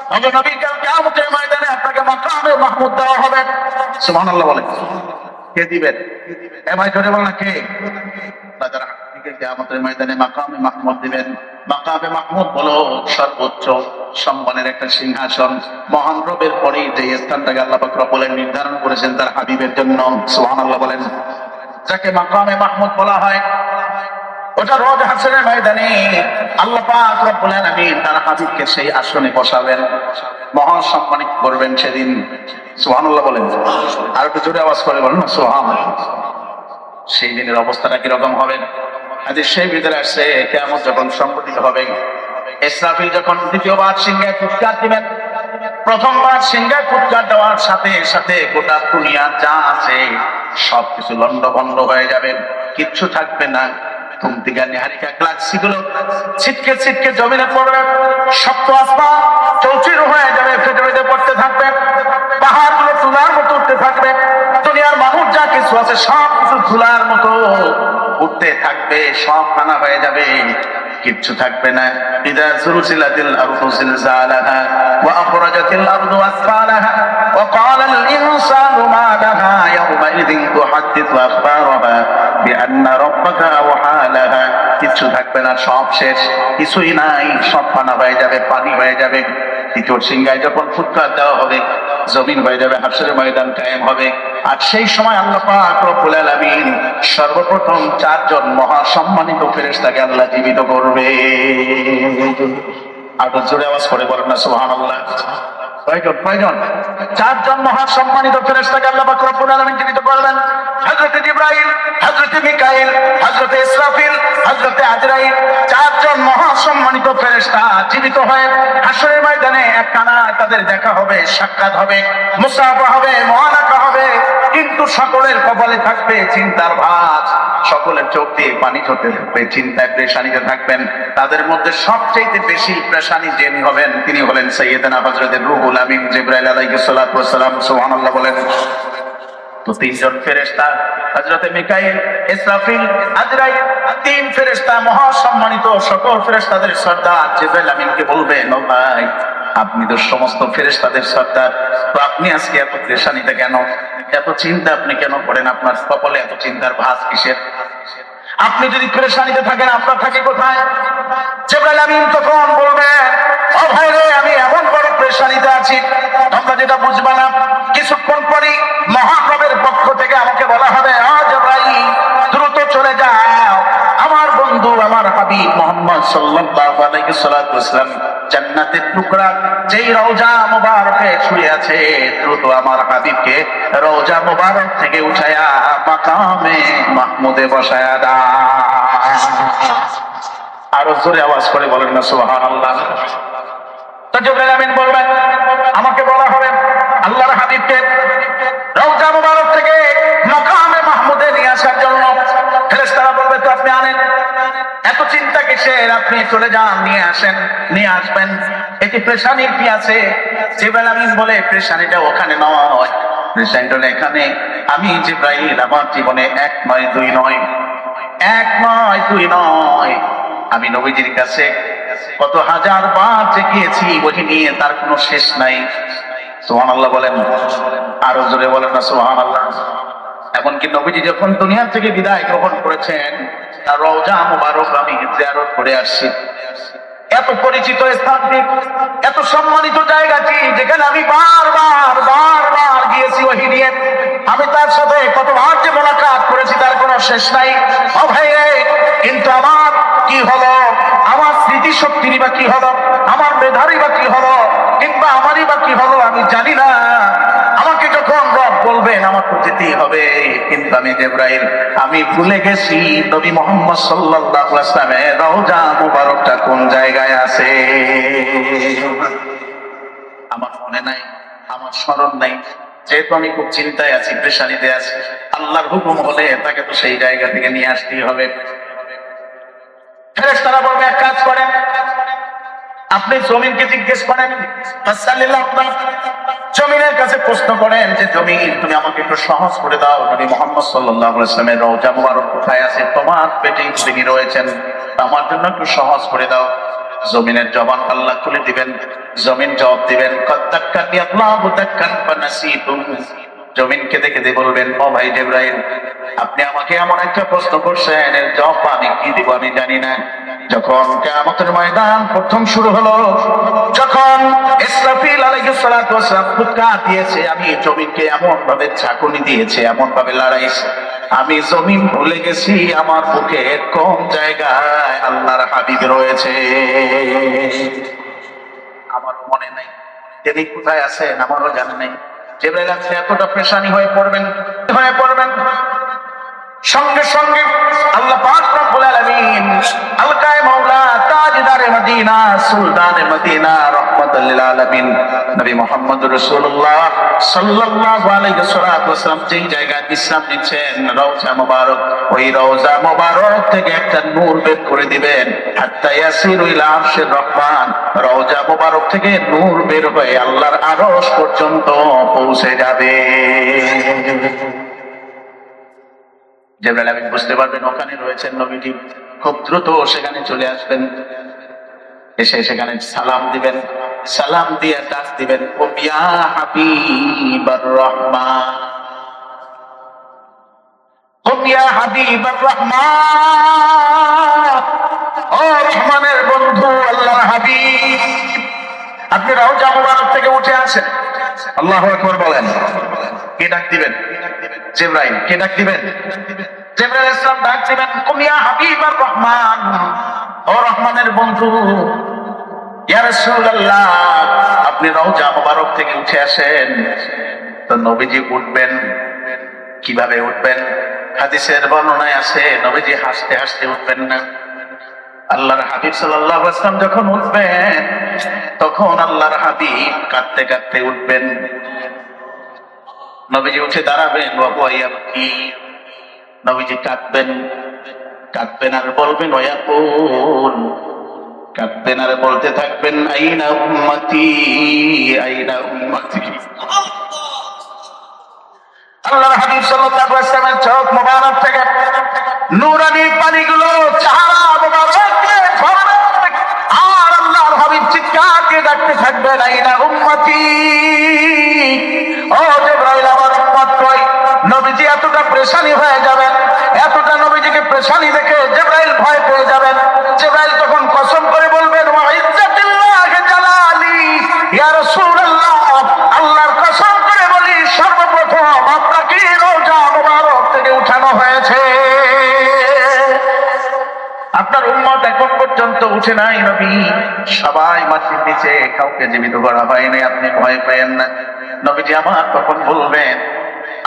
আমাদের নবী কাল কিয়ামতের ময়দানে আপনাকে মাকামে মাহমুদ দেওয়া হবে। সুবহানাল্লাহ বলেন। কে দিবেন? এ ভাই জোরে বলেন, কে? রাজার হাতে কিয়ামতের ময়দানে মাকামে মাহমুদ দিবেন। মাকামে মাহমুদ হলো সর্বোচ্চ সম্মানের একটা সিংহাসন। মহান রবের পরে যে স্থানটাকে আল্লাহ পাক রব্বুল আলামিন নির্ধারণ করেছেন তার হাবিবের জন্য, সুবহানাল্লাহ বলেন, যাকে মাকামে মাহমুদ বলা হয়, ওটা রোজ হাশরের ময়দানে আল্লাহ পাক রব্বুল আলামিন তার হাবিবকে সেই আসনে বসাবেন, মহান সম্মানিত করবেন সেদিন। সুবহানাল্লাহ বলেন। আর একটু জোরে আওয়াজ করে বলেন না সুবহানাল্লাহ। সেই দিনের অবস্থাটা কিরকম হবে? আজ সেই ভিতরে আসছে কিয়ামত যখন সংঘটিত হবে, ইসরাফিল যখন দ্বিতীয়বার সিংহায় ফুৎকার দিবেন, প্রথমবার সিংহায় ফুৎকার দেওয়ার সাথে সাথে গোটা দুনিয়া যা আছে সবকিছু লন্ডভন্ড হয়ে যাবে, কিচ্ছু থাকবে না। ঘুমতিকা নিহারিকা গ্লাক্সি গুলো ছিটকে ছিটকে জমিনে পড়বে, সপ্ত আসমান চৌচির হয়ে যাবে, ফেটে ফেটে পড়তে থাকবে, পাহাড় গুলো তুলার মতো উঠতে থাকবে, দুনিয়ার মানুষ যা কিছু আছে সব কিছু তুলার মতো উঠতে থাকবে, সব ফানা হয়ে যাবে, কিচ্ছু থাকবে না। ইদা সুলসিলাতিল আরদু জিলজালাহা ওয়া আখরাজাতিল আরদু আসফালাহা ওয়া ক্বালাল ইনসানু মা লাহা ইয়াওমাইযিন তুহাদ্দিসু আখবারাহা বিআন্না রাব্বাকা আওহালাহা। কিচ্ছু থাকবে না, সব শেষ, কিছুই নাই, সব ফানা হয়ে যাবে, পানি হয়ে যাবে। তৃতীয় সিংহায় যখন ফুৎকার দেওয়া হবে, জমিন হয়ে যাবে, হাশরের ময়দান কায়েম হবে। আর সেই সময় আল্লাহ পাক রব্বুল আলামিন সর্বপ্রথম চারজন মহা সম্মানিত ফেরেশতাকে আল্লাহ জীবিত করবে। আর জোরে আওয়াজ করে বলেন না সুবহানাল্লাহ। কয়জন? চারজন মহা সম্মানিত ফেরেশতাকে আল্লাহ পাক রব্বুল আলামিন জীবিত করবেন। হযরত জিবরাইল, হযরত মিকাইল, হযরত ইসরাফিল, হযরত আজরাইল, চারজন মহা মহাসম্মানিত ফেরেশতা জীবিত হয়ে হাসরের ময়দানে একখানা তাদের দেখা হবে, সাক্ষাৎ হবে, মুসাফা হবে, মুআলাকা হবে, কিন্তু সকলের কপালে থাকবে চিন্তার ভাঁজ, সকলের চোখ দিয়ে পানি ঝরতে থাকবে, চিন্তায় পেরেশানিতে থাকবেন। তাদের মধ্যে সবচেয়ে বেশি পেরেশানি যিনি হবেন তিনি হলেন সাইয়েদনা হযরত রূহুল আমিন জিবরাইল আলাইহিস সালাতু ওয়াস সালাম। সুবহানাল্লাহ বলেন। তো তিনজন ফেরেশতা হযরত মিকাইল, ইসরাফিল, আজরাইল, তিন ফেরেশতা মহাসম্মানিত সকল ফেরেশতাদের সর্দার জিবরাইল আমিনকে বলবেন, ও ভাই আপনি তো সমস্ত ফেরেশতাদের সর্দার, তো আপনি আজকে এত পেরেশানিতে কেন, এত চিন্তা আপনি কেন করেন? আপনার কপালে এত চিন্তার ভাঁজ কিসের? আপনি যদি পেরেশানিতে থাকেন আপনার থাকে কোথায়? জিবরাইল আমিন তখন বলবেন, ও ভাই রে, আমি এমন বড় পেরেশানিতে আছি তোমরা যেটা বুঝবা না। কিছুক্ষণ পরই মহান রবের পক্ষ থেকে আমাকে বলা হবে, ও জিবরাইল দ্রুত চলে যাও, আমার বন্ধু আমার হাবিব মুহাম্মদ সাল্লাল্লাহু আলাইহি ওয়াসাল্লাম জান্নাতের টুকরা যেই রওজা মুবারকে শুয়ে আছে, দ্রুত আমার হাবিবকে রওজা মুবারক থেকে উঠায়া মাকামে মাহমুদে বসায়া দাও। আরো জোরে আওয়াজ করে বলেন না সুবহানাল্লাহ। তো জিবরাইল আমিন বলবেন, আমাকে বলা হবে আল্লাহর হাবিবকে রওজা মুবারক থেকে মাকামে মাহমুদে নিয়ে আসার জন্য। ফেরেশতারা বলবে, তো আপনি আনেন, এত চিন্তা কিসের? আপনি চলে যান, নিয়ে আসেন, নিয়ে আসবেন, এটি পেরেশানি কি আছে? জিবরাইল আমিন বলে, পেরেশানিটা ওখানে নয়, পেরেশানিটা এখানে। আমি জিবরাইল আমার জীবনে এক নয় দুই নয়, এক নয় দুই নয়, আমি নবীজির কাছে কত হাজার বার যে গিয়েছি ওহি নিয়ে, তার কোনো শেষ নাই। সুবহানাল্লাহ বলেন। আরো জোরে বলেন না সুবহানাল্লাহ। এমনকি নবীজি যখন দুনিয়া থেকে বিদায় গ্রহণ করেছেন, তার রওজা মুবারক আমি জিয়ারত করে আসছি। এত পরিচিত স্থানটি, এত সম্মানিত জায়গাটি, যেখানে আমি বারবার গিয়েছি ওহি নিয়ে, আমি তার সাথে কতবার যে মোলাকাত করেছি তার কোনো শেষ নাই। ও ভাই রে, কিন্তু আমার কি হলো? আমার স্মৃতি শক্তিরই বা কি হলো? আমার মেধারই বা কি হলো? কিংবা আমারই বা কি হলো? আমি জানি না। আমাকে যখন রব বলবেন আমাকে যেতেই হবে, কিন্তু আমি জিবরাইল আমি ভুলে গেছি নবী মুহাম্মদ সাল্লাল্লাহু আলাইহি ওয়াসাল্লামের রওজা মুবারকটা কোন জায়গায় আছে। আমার মনে নাই, আমার স্মরণ নাই, যেহেতু আমি খুব চিন্তায় আছি, পেরেশানিতে আছি, আল্লাহর হুকুম হলে তাকে তো সেই জায়গা থেকে নিয়ে আসতেই হবে। ফেরেশতারা বলবে, এক কাজ করেন, আপনি জমিনকে জিজ্ঞেস করেন, জমিনের কাছে প্রশ্ন করেন যে জমিন তুমি আমাকে একটু সহজ করে দাও, নবী মুহাম্মদ সাল্লাল্লাহু আলাইহি ওয়াসাল্লামের রওজা মুবারক কোথায় আছে? তোমার পেটেই তিনি রয়েছেন, আমার জন্য একটু সহজ করে দাও। জমিনের জবান আল্লাহ খুলে দিবেন, জমিন জবাব দিবেন, কদ্দাক্কানি আল্লাহু দাক্কান ফানাসিতুম। জমিন কেঁদে কেঁদে বলবেন, ও ভাই জিবরাইল আপনি আমাকে এমন একটা প্রশ্ন করছেন, এর জবাব আমি কি দিব আমি জানি না। যখন কিয়ামতের ময়দান প্রথম শুরু হলো, যখন ইসরাফিল আলাইহিস সালাতু ওয়াস সালাম ফুৎকার দিয়েছে, আমি জমিনকে এমন ভাবে ঝাঁকুনি দিয়েছে, এমন ভাবে লড়াইছে, আমি জমিন ভুলে গেছি আমার বুকে কোন জায়গায় আল্লাহর হাবিব রয়েছে। আমার মনে নাই তিনি কোথায় আছেন, আমারও জানা নাই। জিবরাইল আজকে এতটা পেরেশানি হয়ে পড়বেন, সঙ্গে সঙ্গে আল্লাহ পাক রব্বুল আলামিন আলকায়ে মাওলা তাজদারে মদিনা সুলতানে মদিনা রাহমাতুল লিল আলামিন নবী মুহাম্মদ রাসূলুল্লাহ সাল্লাল্লাহু আলাইহি ওয়াসাল্লাম যেই জায়গায় বিশ্রাম নিচ্ছেন, রওজা মুবারক, ওই রওজা মুবারক থেকে একটা নূর বের করে দিবেন, হাত্তা ইয়াসিরু ইলা আরশির রহমান। রওজা মুবারক থেকে নূর বের হয়ে আল্লাহর আরশ পর্যন্ত পৌঁছে যাবে। জিবরাইল আমিন বুঝতে পারবেন ওখানে রয়েছেন নবীজি, খুব দ্রুত সেখানে চলে আসবেন, এসে সেখানে সালাম দিবেন, সালাম দিয়ে ডাক দিবেন, ও ইয়া হাবিবার রহমান, ও ইয়া হাবিবার রহমান, ও রহমানের বন্ধু আল্লাহর হাবিব, আপনি রওজা মুবারক থেকে উঠে আসেন। আল্লাহু আকবার বলেন। কে ডাক দিবেন? জিবরাইল। কে ডাক দিবেন? জিবরাইল আলাইহিস সালাম ডাক দিবেন, কুম ইয়া হাবিবার রহমান, ও রহমানের বন্ধু, ইয়া রাসূলুল্লাহ আপনি রওজা মুবারক থেকে উঠে আসেন। তো নবীজি উঠবেন, কিভাবে উঠবেন? হাদিসের বর্ণনায় আছে নবীজি হাসতে হাসতে উঠবেন না, আল্লাহর হাবিব সাল্লাল্লাহু আলাইহি ওয়াসাল্লাম যখন উঠবেন তখন আল্লাহর হাবিব কাঁদতে কাঁদতে উঠবেন। নবীজি উঠে দাঁড়াবেন, নবীজি কাঁদবেন, কাঁদবেন আর বলবেন ওয়াকুল, কাঁদবেন আর বলতে থাকবেন আইনা উম্মতি, আইনা উম্মতি। আল্লাহর হাবিব সাল্লাল্লাহু আলাইহি ওয়াসাল্লামের চোখ মোবারক থেকে নূরানি পানিগুলো চেহারা মোবারকে ঝরবে, আর আল্লাহর হাবিব চিৎকার দিয়ে ডাকতে থাকবেন আইনা উম্মতি, ও জিবরাইল আমার উম্মত কই। নবীজি এতটা পেরেশানি হয়ে যাবেন, এতটা নবীজিকে পেরেশানি দেখে জিবরাইল ভয় পেয়ে যাবেন। জিবরাইল তখন কসম করে বলবেন ওয়া ইজ্জাতিল্লাহি জালালি ইয়া রাসূলুল্লাহ, আল্লাহর কসম করে বলি সর্বপ্রথম আপনাকে রওজা মুবারক থেকে উঠানো হয়েছে। আপনার উম্মত এখন পর্যন্ত উঠে নাই নবী, সবাই মাটির নিচে, কাউকে জীবিত করা হয়নি, আপনি ভয় পেয়েন না। নবীজি আমার তখন বলবেন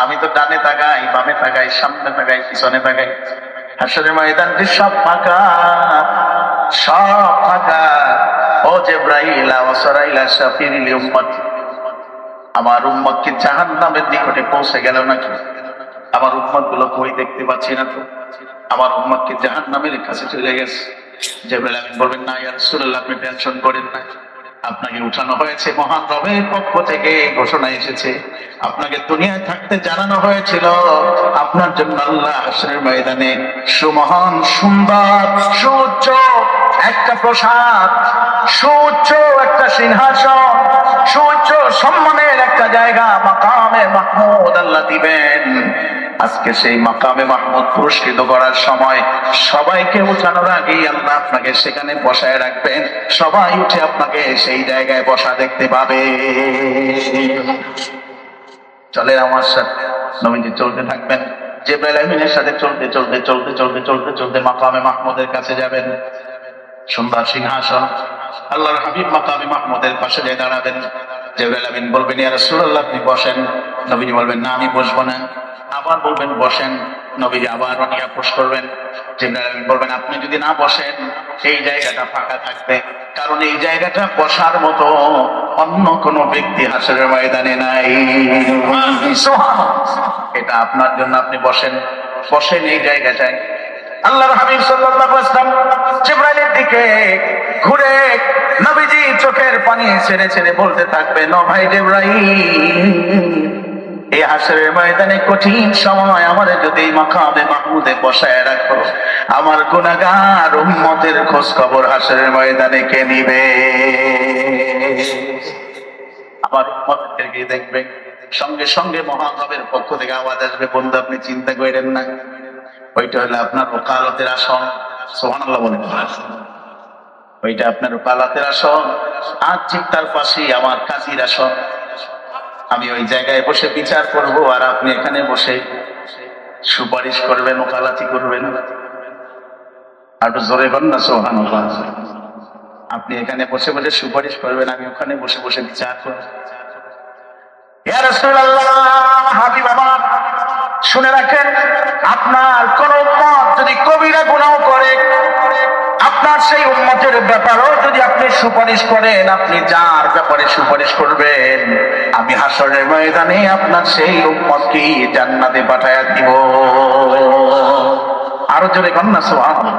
আমি তো ডানে তাকাই, বামে তাকাই, সামনে তাকাই, পিছনে তাকাই, হাসরের ময়দানটি সব ফাঁকা, সব ফাঁকা। ও জিবরাইল ওয়াসরাইলা শাফিরিল উম্মত, আমার উম্মত কি জাহান্নামের নিকটে পৌঁছে গেল নাকি? আমার উম্মত গুলো কই দেখতে পাচ্ছি না তো, আমার উম্মত কি জাহান্নামের কাছে চলে গেছে? জিবরাইল আমিন বলবেন না ইয়া রাসূলুল্লাহ, আপনি টেনশন করেন না, আপনাকে উঠানো হয়েছে মহান রবের পক্ষ থেকে ঘোষণা এসেছে, আপনাকে দুনিয়ায় থাকতে জানানো হয়েছিল আপনার জন্য আল্লাহ হাসরের ময়দানে সুমহান সুন্দর সুউচ্চ একটা প্রসাদ, সুউচ্চ একটা সিংহাসন, সুউচ্চ সম্মানের একটা জায়গা মাকামে মাহমুদ আল্লাহ দিবেন। আজকে সেই মাকামে মাহমুদ পুরস্কৃত করার সময় সবাইকে উঠানোর আগেই আল্লাহ আপনাকে সেখানে বসায় রাখবেন, সবাই উঠে আপনাকে সেই জায়গায় বসা দেখতে পাবে। চলে আমার সাথে নবীজি চলতে থাকবেন, জিবরাইল আমিনের সাথে চলতে চলতে চলতে চলতে চলতে চলতে মাকামে মাহমুদের কাছে যাবেন। সুন্দর সিংহাসন, আল্লাহর হাবিব মাকামে মাহমুদের পাশে যেয়ে দাঁড়াবেন। জিবরাইল আমিন বলবেন ইয়া রাসূলুল্লাহ আপনি বসেন, নবীজি বলবেন না আমি বসবো না, আবার বলবেন বসেন, নবীজি আবার অনিয়া পোষ করবেন। জিবরাইল আমিন বলবেন আপনি যদি না বসেন এই জায়গাটা ফাঁকা থাকবে, কারণ এই জায়গাটা বসার মতো অন্য কোন ব্যক্তি হাসরের ময়দানে নাই, এটা আপনার জন্য, আপনি বসেন, বসেন এই জায়গাটায়। আল্লাহর হাবিব সাল্লাল্লাহু আলাইহি ওয়াসাল্লাম জিবরাইলের দিকে ঘুরে নবীজি চোখের পানি ছেড়ে ছেড়ে বলতে থাকবেন ও ভাই জিবরাইল, এই হাসরের ময়দানে কঠিন সময় আমারে যদি মাকামে মাহমুদে বসায় রাখো, আমার গুনাহগার উম্মতের খোঁজ খবর হাসরের ময়দানে কে নিবে? আমার উম্মতদেরকে দেখবে, সঙ্গে সঙ্গে মহান রবের পক্ষ থেকে আওয়াজ আসবে বন্ধু আপনি চিন্তা করেন না, ওইটা হলো আপনার ওকালতের আসন। সুবহানাল্লাহ বলেন, ওইটা আপনার ওকালতের আসন, আর ঠিক তার পাশেই আমার কাজীর আসন। আমি ওই জায়গায় বসে বিচার করব, আর আপনি এখানে বসে সুপারিশ করবেন, ওকালাতি করবেন। আর জোরে বলেন না সুবহানাল্লাহ। আপনি এখানে বসে বসে সুপারিশ করবেন, আমি ওখানে বসে বসে বিচার করব। ইয়া রাসূলুল্লাহ, হাবিব আমার শুনে রাখেন, আপনার কোন উম্মত যদি কবিরা গুনাহ করে, আপনার সেই উম্মতের ব্যাপারেও যদি আপনি সুপারিশ করেন, আপনি যার ব্যাপারে সুপারিশ করবেন আমি হাসরের ময়দানে আপনার সেই উম্মতকে জান্নাতে পাঠায়া দিব। আরো জোরে কন্যা সুবহানাল্লাহ।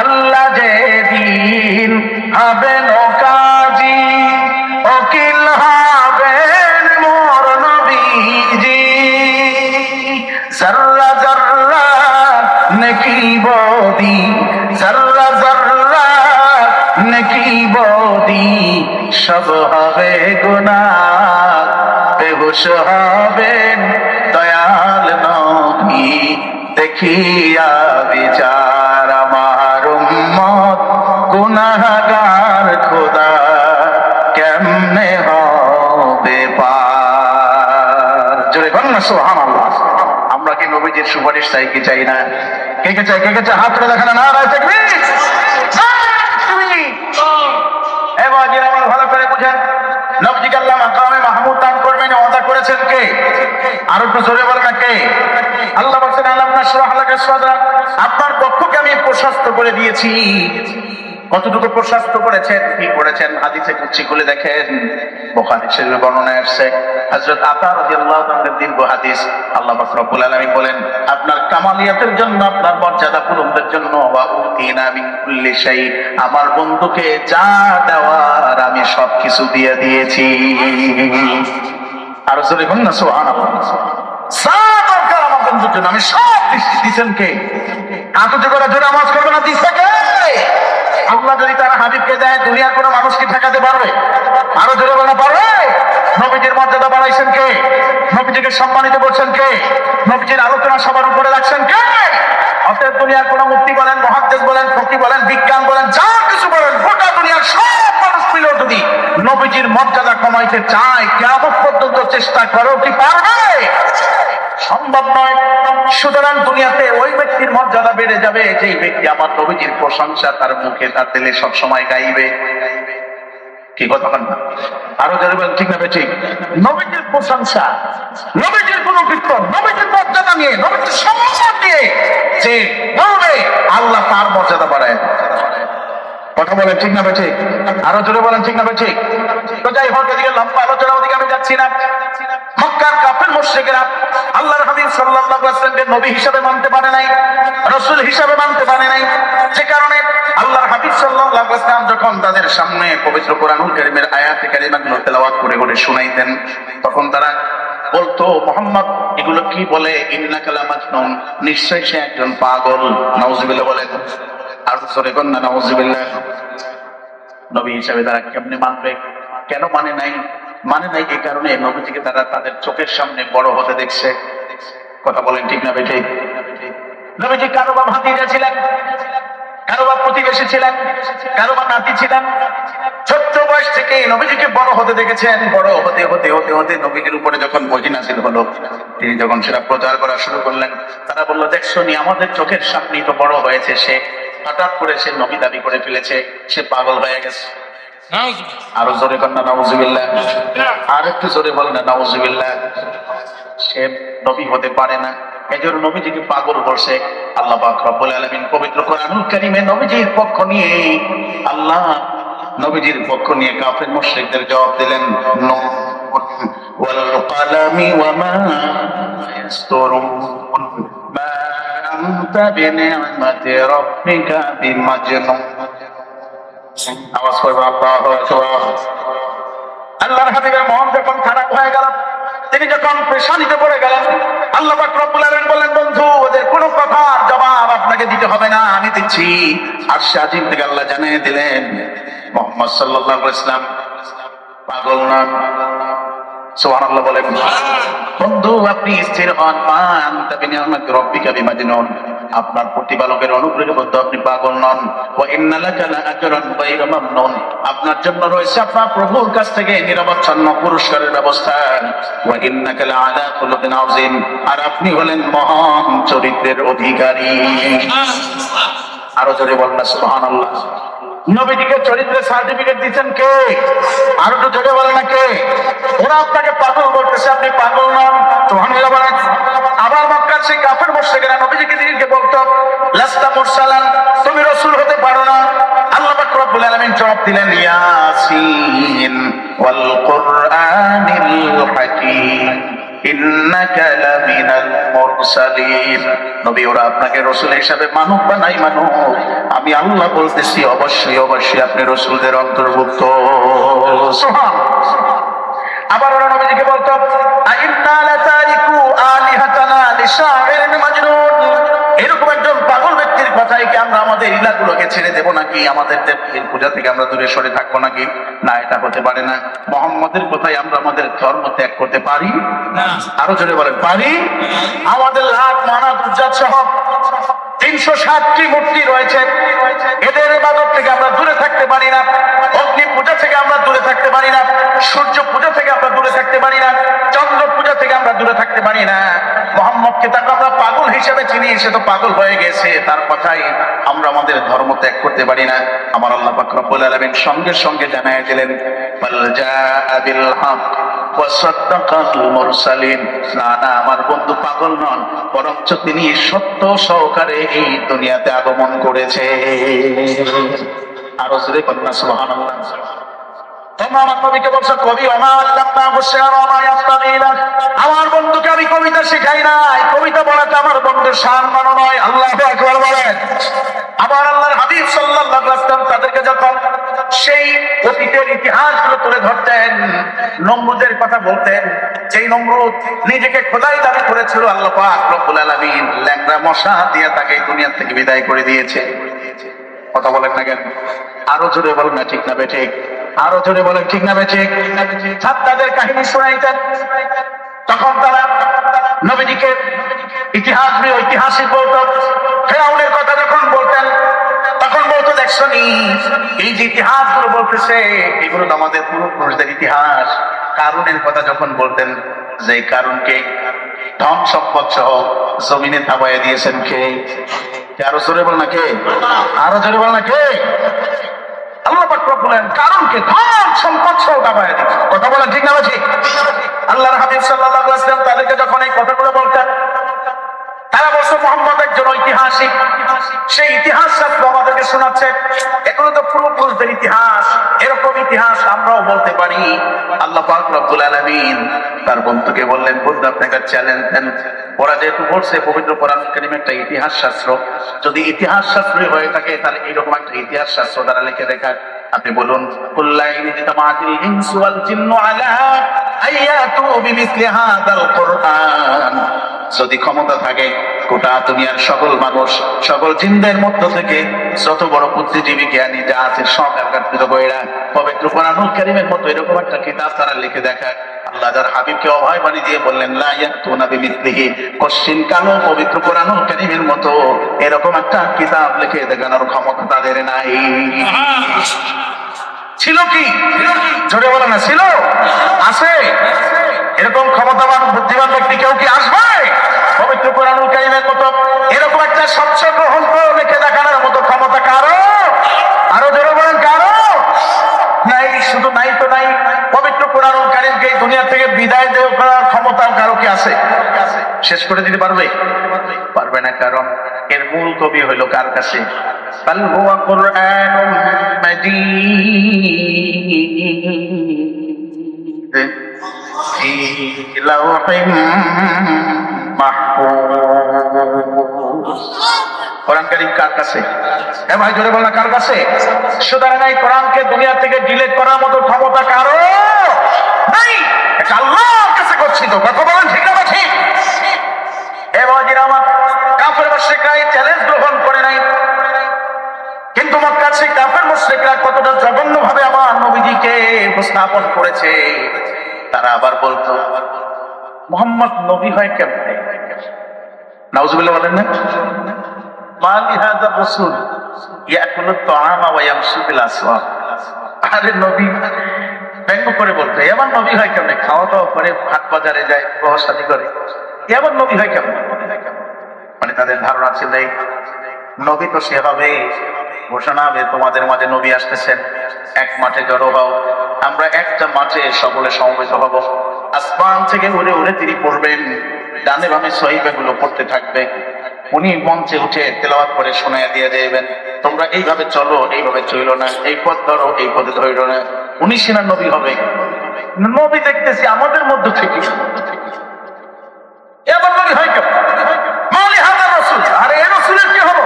আল্লাহ যেদিন হবেন ও কাজী, ওকিল হবেন মোর নবীজি, যাররা যাররা নেকি বদি, যাররা যাররা নেকি বদি সব হবে গুনাহ, বেহুশ হবেন দয়াল নবী দেখিয়া বিচার। আমার উম্মত গুনাহগার খোদা কেমনে হবে পার? জোরে বলেন না সুবহানাল্লাহ। আমরা কি নবীজির সুপারিশ চাই কি চাই না? কে কে চাই, কে কে চাই হাত তুলে দেখান না। নারায়ে তাকবীর। এবার আমার ভালো করে বুঝেন, নবীজিকে আল্লাহ মাকামে মাহমুদ দান করবেন জমিনে ওয়াদা করেছেন কে? আর একটু জোরে বলেন না কে? আল্লাহ বলেন আলাম নাশরাহ লাকা সাদরা, আপনার পক্ষকে আমি প্রশস্ত করে দিয়েছি। কতটুকু প্রশস্ত করেছেন, কি করেছেন? হাদিসে কুদসি খুলে দেখেন, বুখারী শরীফে বর্ণনা আসছে। হযরত আতা রাদিয়াল্লাহু তাআলার দীর্ঘ হাদিস, আল্লাহ পাক রব্বুল আলামিন বলেন আপনার কামালিয়াতের জন্য, আপনার মর্যাদা পূরণের জন্য, ওয়া উতিনা মিন কুল্লি শাই, আমার বন্ধুকে যা দেওয়ার আমি সবকিছু দিয়ে দিয়েছি। আর জোরে বলুন না সুবহানাল্লাহ। যা দরকার আমার বন্ধুর জন্য আমি সব দিয়েছেন কে? আততে করে জোরে নামাজ করবে না, দিছে কে? আল্লাহ যদি তার হাবিবকে দেয়, দুনিয়ার কোনো মানুষ কি ঠেকাতে পারবে? আরো জোরে বলা পারবে? নবীজির মর্যাদা বাড়াইছেন কে? নবীজিকে সম্মানিত করছেন কে? নবীজির আলোচনা সবার উপরে রাখছেন কে? অতএব দুনিয়ার কোন মুফতি বলেন, মুহাদ্দিস বলেন, ফকিহ বলেন, বিজ্ঞান বলেন, যা কিছু বলেন, গোটা দুনিয়ার সব মানুষ মিলেও যদি নবীজির মর্যাদা কমাইতে চায়, কিয়ামত পর্যন্ত চেষ্টা করো, কি পারবে? সম্ভব নয়। সুতরাং দুনিয়াতে ওই ব্যক্তির মর্যাদা বেড়ে যাবে যেই ব্যক্তি আমার নবীজির প্রশংসা তার মুখে, তার দিলে সবসময় গাইবে। কি কথা বলেন? আরো যারা বলেন ঠিক না ঠিক? নবীজির প্রশংসা, নবীজির কোন কীর্তন, নবীজির মর্যাদা নিয়ে, নবীজির সম্মান নিয়ে যে বলবে, আল্লাহ তার মর্যাদা বাড়ায়। কথা বলেন ঠিক না ঠিক? আরো জোরে বলেন ঠিক না ঠিক? তো যাই হোক, এদিকে লম্বা আলোচনা, ওদিকে আমি যাচ্ছি না। মক্কার কাফের মুশরিকরা আল্লাহর হাবিব সাল্লাল্লাহু আলাইহি ওয়াসাল্লামকে নবী হিসেবে মানতে পারে নাই, রাসূল হিসেবে মানতে পারে নাই। যে কারণে আল্লাহর হাবিব সাল্লাল্লাহু আলাইহি ওয়াসাল্লাম যখন তাদের সামনে পবিত্র কোরআনুল কারীমের আয়াতে কারিমাগুলো তেলাওয়াত করে করে শুনাইতেন, তখন তারা বলতো, মুহাম্মদ এগুলো কি বলে? ইন্নাকা লামাজনুন, নিশ্চয়ই সে একজন পাগল। নাউযুবিল্লাহ বলেন। আর সরে কোন না নাউযুবিল্লাহ। নবী হিসেবে তারা কেমনে মানবে? কেন মানে নাই? মানে নাই এই কারণে নবীজিকে তারা তাদের চোখের সামনে বড় হতে দেখছে। কথা বলেন ঠিক না বেঠিক? নবীজি কারো বা ভাতিজা ছিলেন, কারো বা প্রতিবেশী ছিলেন, কারো বা নাতি ছিলেন। ছোট্ট বয়স থেকে নবীজিকে বড় হতে দেখেছেন। বড় হতে হতে হতে হতে নবীজির উপরে যখন ওহী নাযিল হলো, তিনি যখন সেটা প্রচার করা শুরু করলেন, তারা বলল, দেখছো নি, আমাদের চোখের সামনেই তো বড় হয়েছে সে, হঠাৎ করে সে নবী দাবি করে ফেলেছে, সে পাগল হয়ে গেছে। আরো জোরে কর না নাউযুবিল্লাহ। আর একটু জোরে বলেন না নাউযুবিল্লাহ। সে নবী হতে পারে না, এজন্য নবীজিকে পাগল বলছে। আল্লাহ পাক রব্বুল আলামিন পবিত্র কোরআনুল কারীমে নবীজির পক্ষ নিয়ে, আল্লাহ নবীজির পক্ষ নিয়ে কাফের মুশরিকদের জবাব দিলেন, ওয়াল কালামি ওয়া মা ইয়াসতুরুন মা আনতা বিনি'মাতি রাব্বিকা বিমাজনুন। আওয়াজ করবে আল্লাহু আকবার। আল্লাহর হাবিবের মন যখন খারাপ হয়ে গেল, তিনি যখন পেরেশানিতে পড়ে গেলেন, আল্লাহ পাক রব্বুল আলামিন বললেন, বন্ধু ওদের কোনো কথার জবাব আপনাকে দিতে হবে না, আমি দিচ্ছি। আরশে আজিম থেকে আল্লাহ জানিয়ে দিলেন, মুহাম্মদ সাল্লাল্লাহু আলাইহি ওয়াসাল্লাম পাগল নন। সুবহানাল্লাহ বলেন। বন্ধু আপনি স্থির হন, মান তাবি নিয়ামত রব্বিকা বিমাজনুন, আপনার প্রতিপালকের অনুগ্রহে বন্ধু আপনি পাগল নন। ওয়া ইন্না লাকা লাআজরান গায়রা মামনুন, আপনার জন্য রয়েছে আপনার প্রভুর কাছ থেকে নিরবচ্ছিন্ন পুরস্কারের ব্যবস্থা। ওয়া ইন্নাকা লাআলা খুলুকিন আযীম, আর আপনি হলেন মহান চরিত্রের অধিকারী। আরো জোরে বলেন না সুবহানাল্লাহ। নবীজিকে চরিত্রের সার্টিফিকেট দিচ্ছেন কে? আরো তো জোরে বলেন না কে? ওরা আপনাকে পাগল বলতেছে, আপনি পাগল নন। সুবহানাল্লাহ বলেন। আবার মক্কার সেই কাফের মুশরিকরা নবীজিকে দিকে বলতো, লাস্তা মুরসালান, তুমি রাসূল হতে পারো না। আল্লাহ পাক রব্বুল আলামিন জবাব দিলেন, ইয়াসিন ওয়াল কুরআনিল হাকীম ইন্নাকা লামিনাল মুরসালিন। নবী ওরা আপনাকে রাসূল হিসেবে মানুক বা নাই মানুক, আমি আল্লাহ বলতেছি অবশ্যই অবশ্যই আপনি রাসূলদের অন্তর্ভুক্ত। সুবহানাল্লাহ। আবার ওরা নবীজিকে বলতো, আইন্না লাতারিকু আলিহাতানা লিশাইরিন মাজনুন, এরকম একজন পাগল ব্যক্তির কথাই কি আমরা আমাদের ইলাগুলোকে ছেড়ে দেব নাকি? আমাদের দেবীর পূজা থেকে আমরা দূরে সরে থাকবো নাকি? না, এটা হতে পারে না। মুহাম্মদের কথাই আমরা আমাদের ধর্ম ত্যাগ করতে পারি না। আরো জোরে বলেন, পারি? আমাদের লাখ মানাত উজ্জাত সহ 360টি মূর্তি রয়েছে, এদের ইবাদত থেকে আমরা দূরে থাকতে পারি না। অগ্নি পূজা থেকে আমরা দূরে থাকতে পারি না। সূর্য পূজা থেকে আমরা দূরে থাকতে পারি না। চন্দ্র পূজা থেকে আমরা দূরে থাকতে পারি না। মুহাম্মদকে তাকে আমরা পাগল হিসেবে চিনি, সে তো পাগল হয়ে গেছে, তার কথাই আমরা আমাদের ধর্ম ত্যাগ করতে পারি না। আমার আল্লাহ পাক রব্বুল আলামিন সঙ্গে সঙ্গে জানায় দিলেন, বাল জাআ বিল হক ওয়া সাদ্দাকাল মুরসালিন। না না, আমার বন্ধু পাগল নন, বরঞ্চ তিনি সত্য সহকারে এই দুনিয়াতে আগমন করেছে। আরো জোরে কন্যা সুবহানাল্লাহ। তোমরা আমার নবীকে বলছো কবি, আমার বন্ধুকে আমি কবিতা শিখাই নাই। কবিতা বলাটা আমার বন্ধুর সম্মান নয়। আল্লাহু আকবার বলেন। আবার আল্লাহর হাবিব সাল্লাল্লাহু আলাইহি ওয়াসাল্লাম তাদেরকে যখন সেই অতীতের ইতিহাসগুলো তুলে ধরতেন, নমরুদের কথা বলতেন, যেই নমরুদ নিজেকে খোদাই দাবি করেছিল, আল্লাহ পাক রব্বুল আলামিন ল্যাংড়া মশা দিয়ে তাকে দুনিয়া থেকে বিদায় করে দিয়েছে। কথা বলেন না কেন? আরো জোরে বলেন না ঠিক না বেঠিক? আরো জোরে বলেন ঠিক না বেঠিক? তাদের কাহিনী শোনাইতেন, তখন তারা নবীজিকে ইতিহাস ঐতিহাসিক বলতো। ফেরাউনের কথা যখন বলতেন, তখন বলতো দেখছো নি, এই যে ইতিহাস গুলো বলতেছে এগুলো তো আমাদের পূর্বপুরুষদের ইতিহাস। কারুনের কথা যখন বলতেন, যে কারুনকে ধন সম্পদ সহ জমিনে থাবাইয়া দিয়েছেন কে? আরো জোরে বল না কে? আরো জোরে বল না কে? আল্লাহ পাক বলেন কারণকে ধন সম্পদ সহ থাবাইয়া দিয়েছে। কথা বলেন ঠিক না ঠিক? আল্লাহর হাবিব সাল্লাল্লাহু আলাইহি ওয়াসাল্লাম তাদেরকে যখন এই কথাগুলো বলতেন, তারা বলছে মুহাম্মদ একজন ঐতিহাসিক, সেই ইতিহাস শাস্ত্র আমাদেরকে শোনাচ্ছে। এগুলো তো পূর্বপুরুষদের ইতিহাস, এরকম ইতিহাস আমরাও বলতে পারি। আল্লাহ পাক রব্বুল আলামিন তার বন্ধুকে বললেন, বন্ধু আপনাকে চ্যালেঞ্জ দেন। ওরা যেহেতু বলছে পবিত্র কোরআন কারীম একটা ইতিহাস শাস্ত্র, যদি ইতিহাস শাস্ত্রই হয়ে থাকে তাহলে এইরকম একটা ইতিহাস শাস্ত্র তারা লিখে দেখায়। আপনি বলুন, কুল্লাইন জিতামাতিল ইনসু ওয়াল জিন্নু আলা আইয়াতু বিমিসলি হাযাল কুরআন। যদি ক্ষমতা থাকে গোটা দুনিয়ার সকল মানুষ, সকল জিনদের মধ্য থেকে যত বড় বুদ্ধিজীবী জ্ঞানী যা আছে সব একত্রিত করে পবিত্র কোরআনুল কারীমের মতো এরকম একটা কিতাব তারা লিখে দেখায়। আল্লাহ তার হাবিবকে অভয় বাণী দিয়ে বললেন, লা ইয়াতুনা বিমিসলিহি, কোশ্চিন কালো পবিত্র কোরআনুল কারীমের মতো এরকম একটা কিতাব লিখে দেখানোর ক্ষমতা তাদের নাই। ছিল কি? জোরে বলে না, ছিল? আছে? এরকম ক্ষমতাবান বুদ্ধিমান ব্যক্তি কেউ কি আসবে পবিত্র কোরআনুল কারীমের মতো এরকম একটা স্বচ্ছ গ্রন্থ লিখে দেখানোর মতো ক্ষমতা কারো? আরো জোরে বলেন কারো? নাই। শুধু নাই তো নাই, পবিত্র কোরআনুল কারীমকে এই দুনিয়া থেকে বিদায় দেওয়ার করার ক্ষমতা কারো কি আছে? শেষ করে দিতে পারবে? পারবে না। কারণ এর মূল কবি হইল কার কাছে? বাল হুয়া কুরআনুম মাজিদ ফি লাওহিম মাহফুজ। কোরআন কারীম কার কাছে? এ ভাই জোরে বল না, কার কাছে? সুতরাং এই কোরআনকে দুনিয়া থেকে ডিলিট করার মতো ক্ষমতা কারো নাই। এটা আল্লাহর কাছে গচ্ছিত। কথা বলেন ঠিক না ঠিক? এ বাজিরা আমার কাফের মুশরিকরা এই চ্যালেঞ্জ গ্রহণ করে নাই, কিন্তু মক্কার সেই কাফের মুশরিকরা কতটা জঘন্যভাবে আমার নবীজিকে উপস্থাপন করেছে। তারা আবার বলতো, মুহাম্মদ নবী হয় কেমনে? নাউজুবিল্লাহ বলেন না? মালি হাযা রাসূল ইয়াকুলু তাআমা ওয়া ইয়ামশু ফিল আসওয়াক। আরে নবী ব্যঙ্গ করে বলতো, এবার নবী হয় কেমনে? খাওয়া দাওয়া করে, হাট বাজারে যায়, বিবাহ শাদী করে, এবার নবী হয় কেমনে? মানে তাদের ধারণা ছিল নবী তো সে হবে, ঘোষণা হবে তোমাদের মাঝে নবী আসতেছেন, এক মাঠে জড়ো হও, আমরা একটা মাঠে সকলে সমবেত হব, আসমান থেকে উড়ে উড়ে তিনি পড়বেন, ডানে বামে সহিফাগুলো পড়তে থাকবে, উনি মঞ্চে উঠে তেলাওয়াত করে শোনায়া দিয়ে যাবেন, তোমরা এইভাবে চলো, এইভাবে চলো না, এই পথ ধরো, এই পথে ধরো না। উনি সিনা নবী হবে। নবী দেখতেছি আমাদের মধ্য থেকে, এবার নবী হয় কেমন? মালি হাযা রাসূল, আরে এই রাসূলের কি হলো?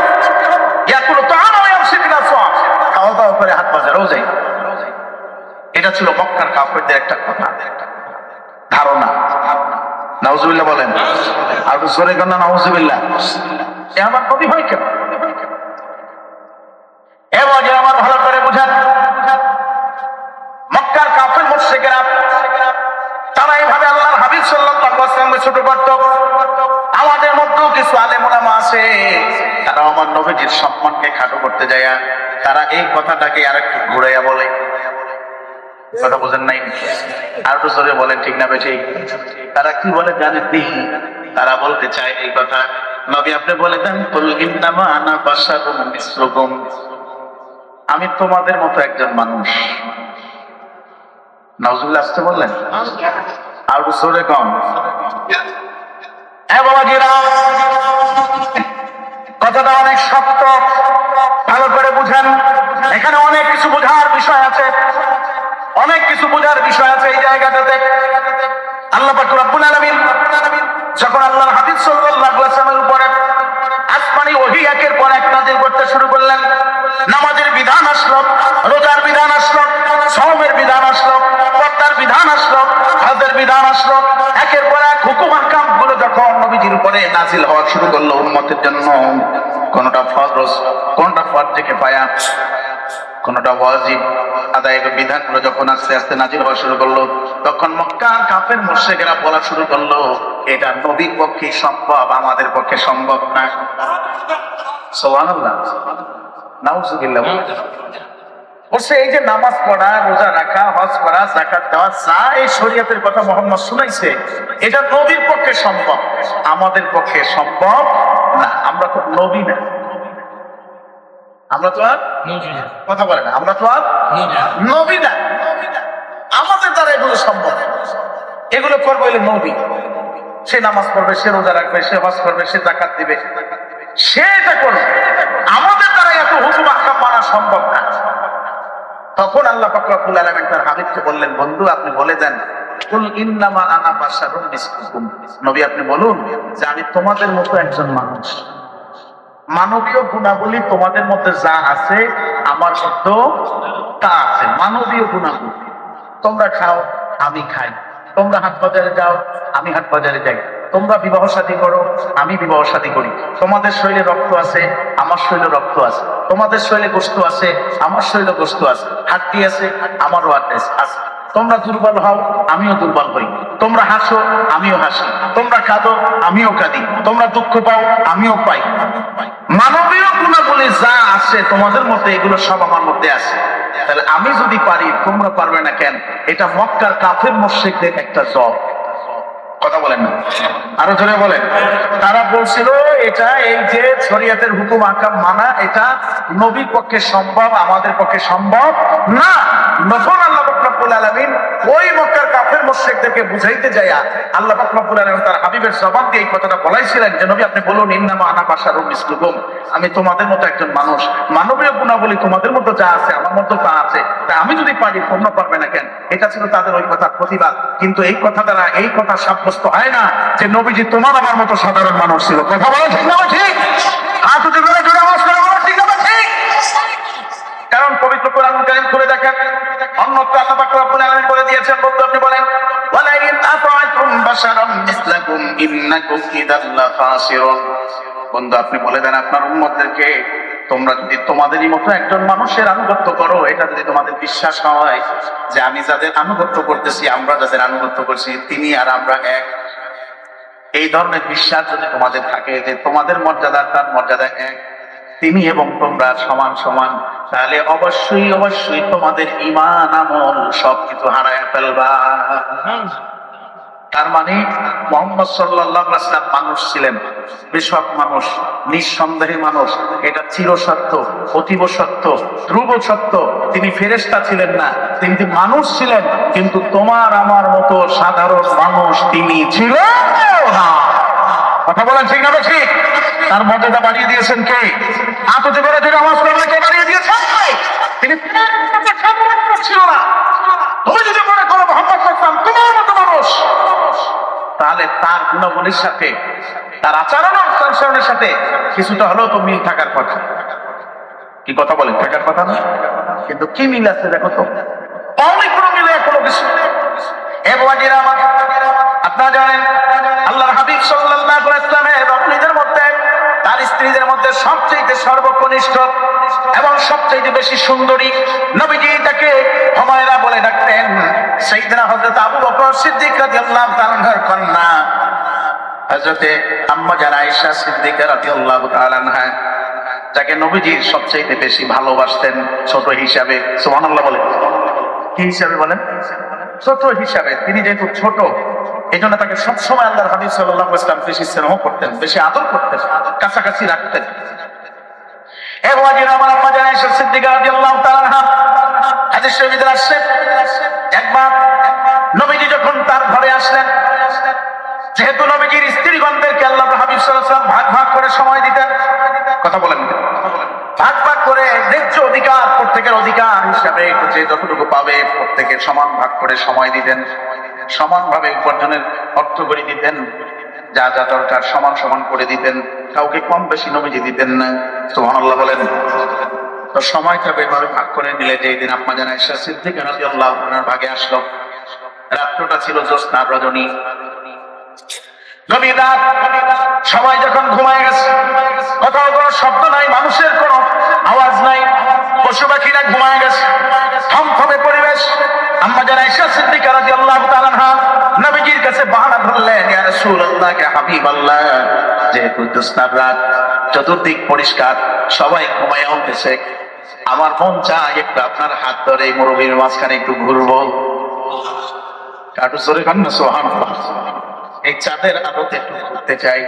ইয়াকুলু তাআমা ওয়া ইয়ামশি ফিল আসওয়াক, খাওয়া দাওয়া করে হাট বাজারেও যায়। এটা ছিল মক্কার কাফেরদের একটা কথা, ধারণা। নাউজুবিল্লাহ বলেন, আর জোরে কেন নাউজুবিল্লাহ? এ আমার নবী হয় কেন? এবার যে আমার ভালো করে বুঝান, মক্কার কাফের মুশরিকরা তারা এইভাবে আল্লাহর হাবিব সাল্লাল্লাহু আলাইহি ওয়াসাল্লামকে ছোট করত। আমাদের মধ্যেও কিছু আলেম ওলামা আছে, তারা আমার নবীজির সম্মানকে খাটো করতে যায়, তারা এই কথাটাকে আরেকটু ঘুরাইয়া বলে। কথা বুঝেন নাই? আর তো জোরে বলেন ঠিক না বেঠিক? তারা কি বলে জানেন? তারা বলতে চায় এই কথা, নবী আপনি বলে দেন, কুল ইন্নামা আনা বাশারুম মিসলুকুম, আমি তোমাদের মতো একজন মানুষ, নাউজুবিল্লাহ আসতে বললেন, আর জোরে কম। বাবাজিরা, কথাটা অনেক শক্ত, ভালো করে বুঝেন। এখানে অনেক কিছু বোঝার বিষয় আছে, অনেক কিছু বোঝার বিষয় আছে এই জায়গাটাতে। আল্লাহ পাক রব্বুল আলামিন যখন আল্লাহর হাবিব সাল্লাল্লাহু আলাইহি ওয়াসাল্লামের উপরে আসমানি ওহী একের পর এক নাযিল করতে শুরু করলেন, নামাজের বিধান আসলো, রোজার বিধান আসলো, সাওমের বিধান আসলো, পর্দার বিধান আসলো, হজের বিধান আসলো, একের পর এক হুকুম আহকাম গুলো যখন নবীজির উপরে নাযিল হওয়া শুরু করলো উম্মতের জন্য, কোনটা ফরজ, কোনটা ফরজে কিফায়া, কোনটা ওয়াজিব, আদায়ের বিধানগুলো যখন আস্তে আস্তে নাযিল হওয়া শুরু করলো, তখন মক্কার কাফের মুশরিকরা বলা শুরু করলো, এটা নবীর পক্ষে সম্ভব, আমাদের পক্ষে সম্ভব না। সুবহানাল্লাহ, নাউজুবিল্লাহ। বলছে এই যে নামাজ পড়া, রোজা রাখা, হজ করা, যাকাত দেওয়া, যা এই শরীয়তের কথা মুহাম্মদ শুনাইছে, এটা নবীর পক্ষে সম্ভব, আমাদের পক্ষে সম্ভব না। আমরা তো নবী না, আমরা তো আর কথা বলে না, আমরা তো আর নবী না, আমাদের দ্বারা এগুলো সম্ভব। এগুলো করবো এলে নবী, সে নামাজ পড়বে, সে রোজা রাখবে, সে হজ করবে, সে যাকাত দিবে, সে এটা করবে, আমাদের দ্বারা এত হুকুম আহকাম মানা সম্ভব না। তখন আল্লাহ পাক রব্বুল আলামিন তার হাবিবকে বললেন, বন্ধু আপনি বলে দেন, কুল ইন্নামা আনা বাশারুম মিসলুকুম, নবী আপনি বলুন যে আমি তোমাদের মতো একজন মানুষ, মানবীয় গুণাবলী তোমাদের মধ্যে যা আছে আমার মধ্যেও তা আছে, মানবীয় গুণাবলী। তোমরা খাও, আমি খাই, তোমরা হাট বাজারে যাও, আমি হাট বাজারে যাই, তোমরা বিবাহ শাদী করো, আমি বিবাহ শাদী করি, তোমাদের শরীরে রক্ত আছে, আমার শরীরে রক্ত আছে, তোমাদের শরীরে গোশত আছে, আমার শরীরে গোশত আছে, হাড্ডি আছে, আমারও হাড্ডি আছে। তোমরা দুর্বল হও, আমিও দুর্বল হই, তোমরা হাসো, আমিও হাসি, তোমরা কাঁদো, আমিও কাঁদি, তোমরা দুঃখ পাও, আমিও পাই। মানবীয় গুণাবলী যা আছে তোমাদের মধ্যে, এগুলো সব আমার মধ্যে আছে। তাহলে আমি যদি পারি, তোমরা পারবে না কেন? এটা মক্কার কাফের মুশরিকদের একটা জব। কথা বলেন না, আরো জোরে বলেন। তারা বলছিল এটা এই যে শরীয়তের হুকুম আহকাম মানা, এটা নবীর পক্ষে সম্ভব, আমাদের পক্ষে সম্ভব না। নফল আল্লাহ পাক রব্বুল আলামিন ওই মক্কার কাফের মুশরিকদেরকে বুঝাইতে যায়া আল্লাহ পাক রব্বুল আলামিন তার হাবিবের জবান দিয়ে এই কথাটা বলাইছিলেন যে নবী আপনি বলুন, ইন্নামা আনা বাশারুম মিসলুকুম, আমি তোমাদের মতো একজন মানুষ, মানবীয় গুণাবলী তোমাদের মতো যা আছে আমার মধ্যে তা আছে, তাই আমি যদি পারি তোমরা পারবে না কেন? এটা ছিল তাদের ওই কথার প্রতিবাদ। কিন্তু এই কথা দ্বারা এই কথা সাব্যস্ত হয় না যে নবীজি তোমার আমার মতো সাধারণ মানুষ ছিল। কথা বলা ঠিক না ঠিক? কারণ পবিত্র কোরআন কারীম খুলে দেখেন, অন্যত্র আল্লাহ পাক রব্বুল আলামিন বলে দিয়েছেন, বন্ধু আপনি বলেন, ওয়ালা ইন আতা'তুম বাশারাম মিসলাকুম ইন্নাকুম ইযাল লাখাসিরুন। বন্ধু আপনি বলে দেন আপনার উম্মতদেরকে, তোমরা যদি তোমাদেরই মতো একজন মানুষের আনুগত্য করো, এটা যদি তোমাদের বিশ্বাস হয় যে আমি যাদের আনুগত্য করতেছি, আমরা যাদের আনুগত্য করছি তিনি আর আমরা এক, এই ধরনের বিশ্বাস যদি তোমাদের থাকে যে তোমাদের মর্যাদা তার মর্যাদা এক, তিনি এবং তোমরা সমান সমান, তাহলে অবশ্যই অবশ্যই তোমাদের ঈমান আমল সবকিছু হারায় ফেলবা। তার মানে মুহাম্মদ সাল্লাল্লাহু আলাইহি ওয়াসাল্লাম মানুষ ছিলেন, বেশক মানুষ, নিঃসন্দেহে মানুষ, এটা চির সত্য, অতীব সত্য, ধ্রুব সত্য। তিনি ফেরেশতা ছিলেন না, তিনি মানুষ ছিলেন, কিন্তু তোমার আমার মতো সাধারণ মানুষ তিনি ছিলেন না। কথা বলেন ঠিক না ঠিক? তার মর্যাদা বাড়িয়ে দিয়েছেন কে? আততে করে যদি আওয়াজ করলে কে বাড়িয়ে দিয়েছেন? তিনি ছিল না। তুমি যদি মনে করো মুহাম্মদ সাল্লাল্লাহু আলাইহি ওয়াসাল্লাম তোমার মতো মানুষ, তাহলে তার গুণাবলীর সাথে, তার আচরণ আচরণের সাথে কিছুটা হলেও তো মিল থাকার কথা। কি কথা বলেন? থাকার কথা না? কিন্তু কি মিল আছে দেখো তো, অনেক কোনো মিলে কোনো কিছু। আপনারা জানেন আল্লাহর হাবিব সাল্লাল্লাহু আলাইহি ওয়াসাল্লামের রমণীদের মধ্যে, তার স্ত্রীদের মধ্যে সবচেয়ে সর্বকনিষ্ঠ এবং সবচেয়ে বেশি সুন্দরী নবীজি তাকে হুমায়রা বলে ডাকতেন। সাইয়েদনা হযরত আবু বকর সিদ্দিক রাদিয়াল্লাহু তাআলা আনহার কন্যা হযরতে আম্মা জান আয়েশা সিদ্দিকা রাদিয়াল্লাহু তাআলা আনহা, যাকে নবীজি সবচেয়ে বেশি ভালোবাসতেন ছোট হিসাবে। সুবহানাল্লাহ বলেন। কি হিসাবে বলেন? ছোট হিসাবে। তিনি যেহেতু ছোট, এই জন্য তাকে সবসময় আল্লাহর হাবিব সাল্লাল্লাহু আলাইহি ওয়াসাল্লাম বেশি স্নেহ করতেন, বেশি আদর করতেন, কাছাকাছি রাখতেন। আমার আম্মা জান আয়েশা সিদ্দিকা রাদিয়াল্লাহু তাআলা আনহা হাদিস শরীফে আসছে একবার নবীজি যখন তার ঘরে আসলেন, যেহেতু নবীজির স্ত্রীগণদেরকে আল্লাহ হাবিব সাল্লাল্লাহু আলাইহি ওয়াসাল্লাম ভাগ ভাগ করে সময় দিতেন, কথা বলেন, ভাগ ভাগ করে ন্যায্য অধিকার, প্রত্যেকের অধিকার হিসাবে যে যতটুকু পাবে প্রত্যেকের সমান ভাগ করে সময় দিতেন, সমানভাবে উপার্জনের অর্থ করে দিতেন, যা যা দরকার সমান সমান করে দিতেন, কাউকে কম বেশি নবীজি দিতেন না। সুবহানাল্লাহ বলেন। তো সময়টা এভাবে ভাগ করে দিলে, যে দিন আম্মা জান আয়েশা সিদ্দিকা রাদিয়াল্লাহু আনহার ভাগে আসলো, রাত্রটা ছিল জ্যোৎস্নার রজনী, গভীর রাত, সবাই যখন ঘুমায় গেছে, কোথাও কোনো শব্দ নাই, মানুষের কোনো আওয়াজ নাই, পশু পাখিরা ঘুমায় গেছে, থমথমে পরিবেশ। আম্মা জান আয়েশা সিদ্দিকা রাদিয়াল্লাহু তাআলা আনহা নবীজির কাছে বাহানা ধরলেন, ইয়া রাসূলুল্লাহ, কে হাবিবাল্লাহ, যেহেতু জ্যোৎস্নার রাত, চতুর্দিক পরিষ্কার, সবাই ঘুমায় উঠেছে, আমার মন চায় একটু আপনার হাত ধরে মুরব্বির মাঝখানে একটু ঘুরবো। কাটু জোরে কান না, সুবহানাল্লাহ। এই চাঁদের আলোতে একটু ঘুরতে চাই,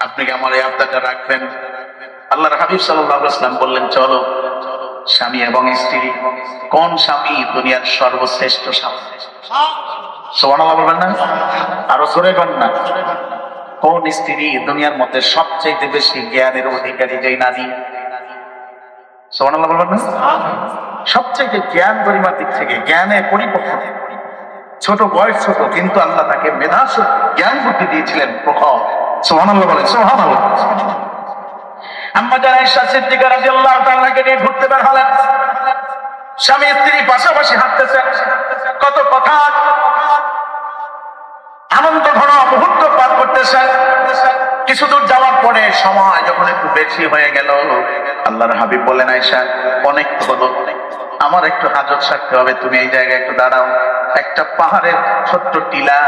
আপনি কি আমার এই আবদারটা রাখবেন? আল্লাহর হাবিব সাল্লাল্লাহু আলাইহি ওয়াসাল্লাম বললেন, চলো। স্বামী এবং স্ত্রী, কোন স্বামী দুনিয়ার সর্বশ্রেষ্ঠ স্বামী? সুবহানাল্লাহ বলবেন না? আরো জোরে কান না। কোন স্ত্রী দুনিয়ার মধ্যে সবচেয়ে বেশি জ্ঞানের অধিকারী যেই নারী? সুবহানাল্লাহ বলবেন না? সবচেয়ে জ্ঞান গরিমার দিক থেকে, জ্ঞানে পরিপক্ক, ছোট বয়স ছোট, কিন্তু আল্লাহ তাকে মেধা জ্ঞান বুদ্ধি দিয়েছিলেন প্রখর। সুবহানাল্লাহ বলেন, সুবহানাল্লাহ। আম্মা জান আয়েশা সিদ্দিকা রাদিয়াল্লাহু তাআলাকে নিয়ে ঘুরতে বের হলেন, স্বামী স্ত্রী পাশাপাশি হাঁটতেছে, কত কথা, আনন্দ ঘন মুহূর্ত পার করতেছে। কিছু দূর যাওয়ার পরে সময় যখন একটু বেশি হয়ে গেল, আল্লাহর হাবিব বলেন, আয়েশা, অনেক হলো, আমার একটু হাজত সারতে হবে, তুমি এই জায়গায় একটু দাঁড়াও। একটা পাহাড়ের ছোট্ট টিলা,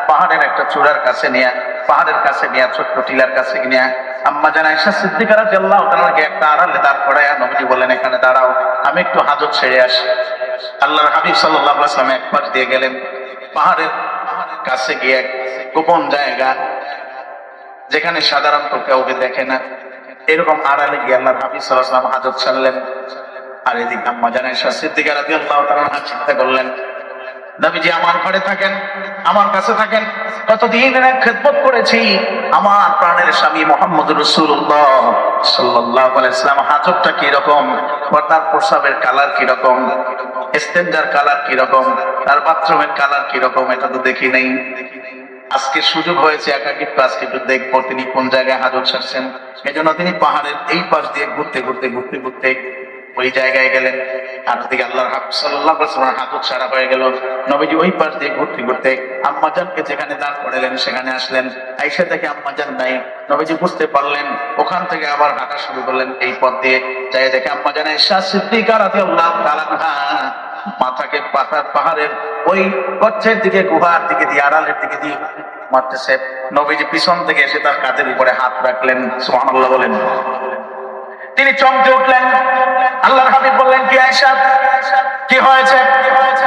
পাহাড়ের একটা চূড়ার কাছে নিয়ে, পাহাড়ের কাছে নিয়ে, ছোট্ট টিলার কাছে নিয়ে আম্মা জান আয়েশা সিদ্দিকা রাদিয়াল্লাহু তাআলাকে একটা আড়ালে দাঁড় করায় নবীজি বলেন, এখানে দাঁড়াও, আমি একটু হাজত ছেড়ে আসি। আল্লাহর হাবিব সাল্লাল্লাহু আলাইহি ওয়াসাল্লাম এক পাশ দিয়ে গেলেন, পাহাড়ের কাছে গিয়ে গোপন জায়গা, যেখানে সাধারণত কাউকে দেখে না, এরকম আড়ালে গিয়ে আল্লাহর হাবিব সাল্লাল্লাহু আলাইহি ওয়াসাল্লাম হাজত ছাড়লেন। আর এদিকে আম্মা জান আয়েশা সিদ্দিকা রাদিয়াল্লাহু তাআলা চিন্তা করলেন, নবীজি আমার ঘরে থাকেন, আমার কাছে থাকেন, কতদিন খেদমত করেছি, আমার প্রাণের স্বামী মুহাম্মদুর রাসূলুল্লাহ সাল্লাল্লাহু আলাইহি ওয়াসাল্লাম হাজতটা কি রকম, তার প্রস্রাবের কালার কি রকম, ইস্তেঞ্জার কালার কি রকম, তার বাথরুমের কালার কি রকম, এটা তো দেখি নাই। আজকে সুযোগ হয়েছে একাকিত্ব, আজকে একটু দেখবো তিনি কোন জায়গায় হাজত ছাড়ছেন। এজন্য তিনি পাহাড়ের এই পাশ দিয়ে ঘুরতে ঘুরতে ঘুরতে ঘুরতে ওই জায়গায় গেলেন। আর ওদিকে আল্লাহর হাবিব সাল্লাল্লাহু আলাইহি ওয়াসাল্লাম হাজত ছাড়া হয়ে গেল, নবীজি ওই পাশ দিয়ে ঘুরতে ঘুরতে আম্মাজানকে যেখানে দাঁড় করালেন সেখানে আসলেন। আয়েশা থেকে আম্মাজান নাই, নবীজি বুঝতে পারলেন, ওখান থেকে আবার হাঁটা শুরু করলেন এই পথ দিয়ে, যাই দেখে আম্মাজান আয়েশা সিদ্দিকা রাদিয়াল্লাহু তাআলা আনহা মাথাকে পাহাড়ের ওই গচ্ছের দিকে, গুহার দিকে দিয়ে, আড়ালের দিকে দিয়ে মারতেছে। নবীজি পিছন থেকে এসে তার কাঁধের উপরে হাত রাখলেন। সুবহানাল্লাহ বলেন। তিনি চমকে উঠলেন। আল্লাহর হাবিব বললেন, কি আয়েশা, কি হয়েছে?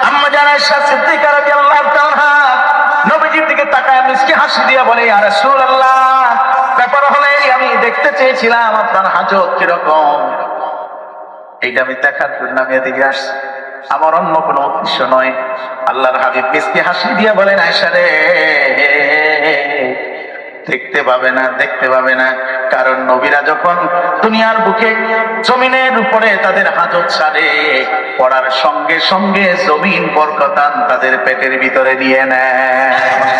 আম্মা জান আয়েশা সিদ্দিকা রাদিয়াল্লাহু তাআলা নবীজির দিকে তাকায় মিষ্টি হাসি দিয়ে বলে, ইয়া রাসূলুল্লাহ, ব্যাপার হলো আমি দেখতে চেয়েছিলাম আপনার হাজত কিরকম, এইটা আমি দেখার জন্য আমি এদিকে আসছি, আমার অন্য কোনো উদ্দেশ্য নয়। আল্লাহর হাবিব মিষ্টি হাসি দিয়ে বলেন, আয়েশা রে, দেখতে পাবে না, দেখতে পাবে না, কারণ নবীরা যখন দুনিয়ার বুকে জমিনের উপরে তাদের হাজত ছাড়ে, পড়ার সঙ্গে সঙ্গে জমিন বরকতান তাদের পেটের ভিতরে দিয়ে নেয়।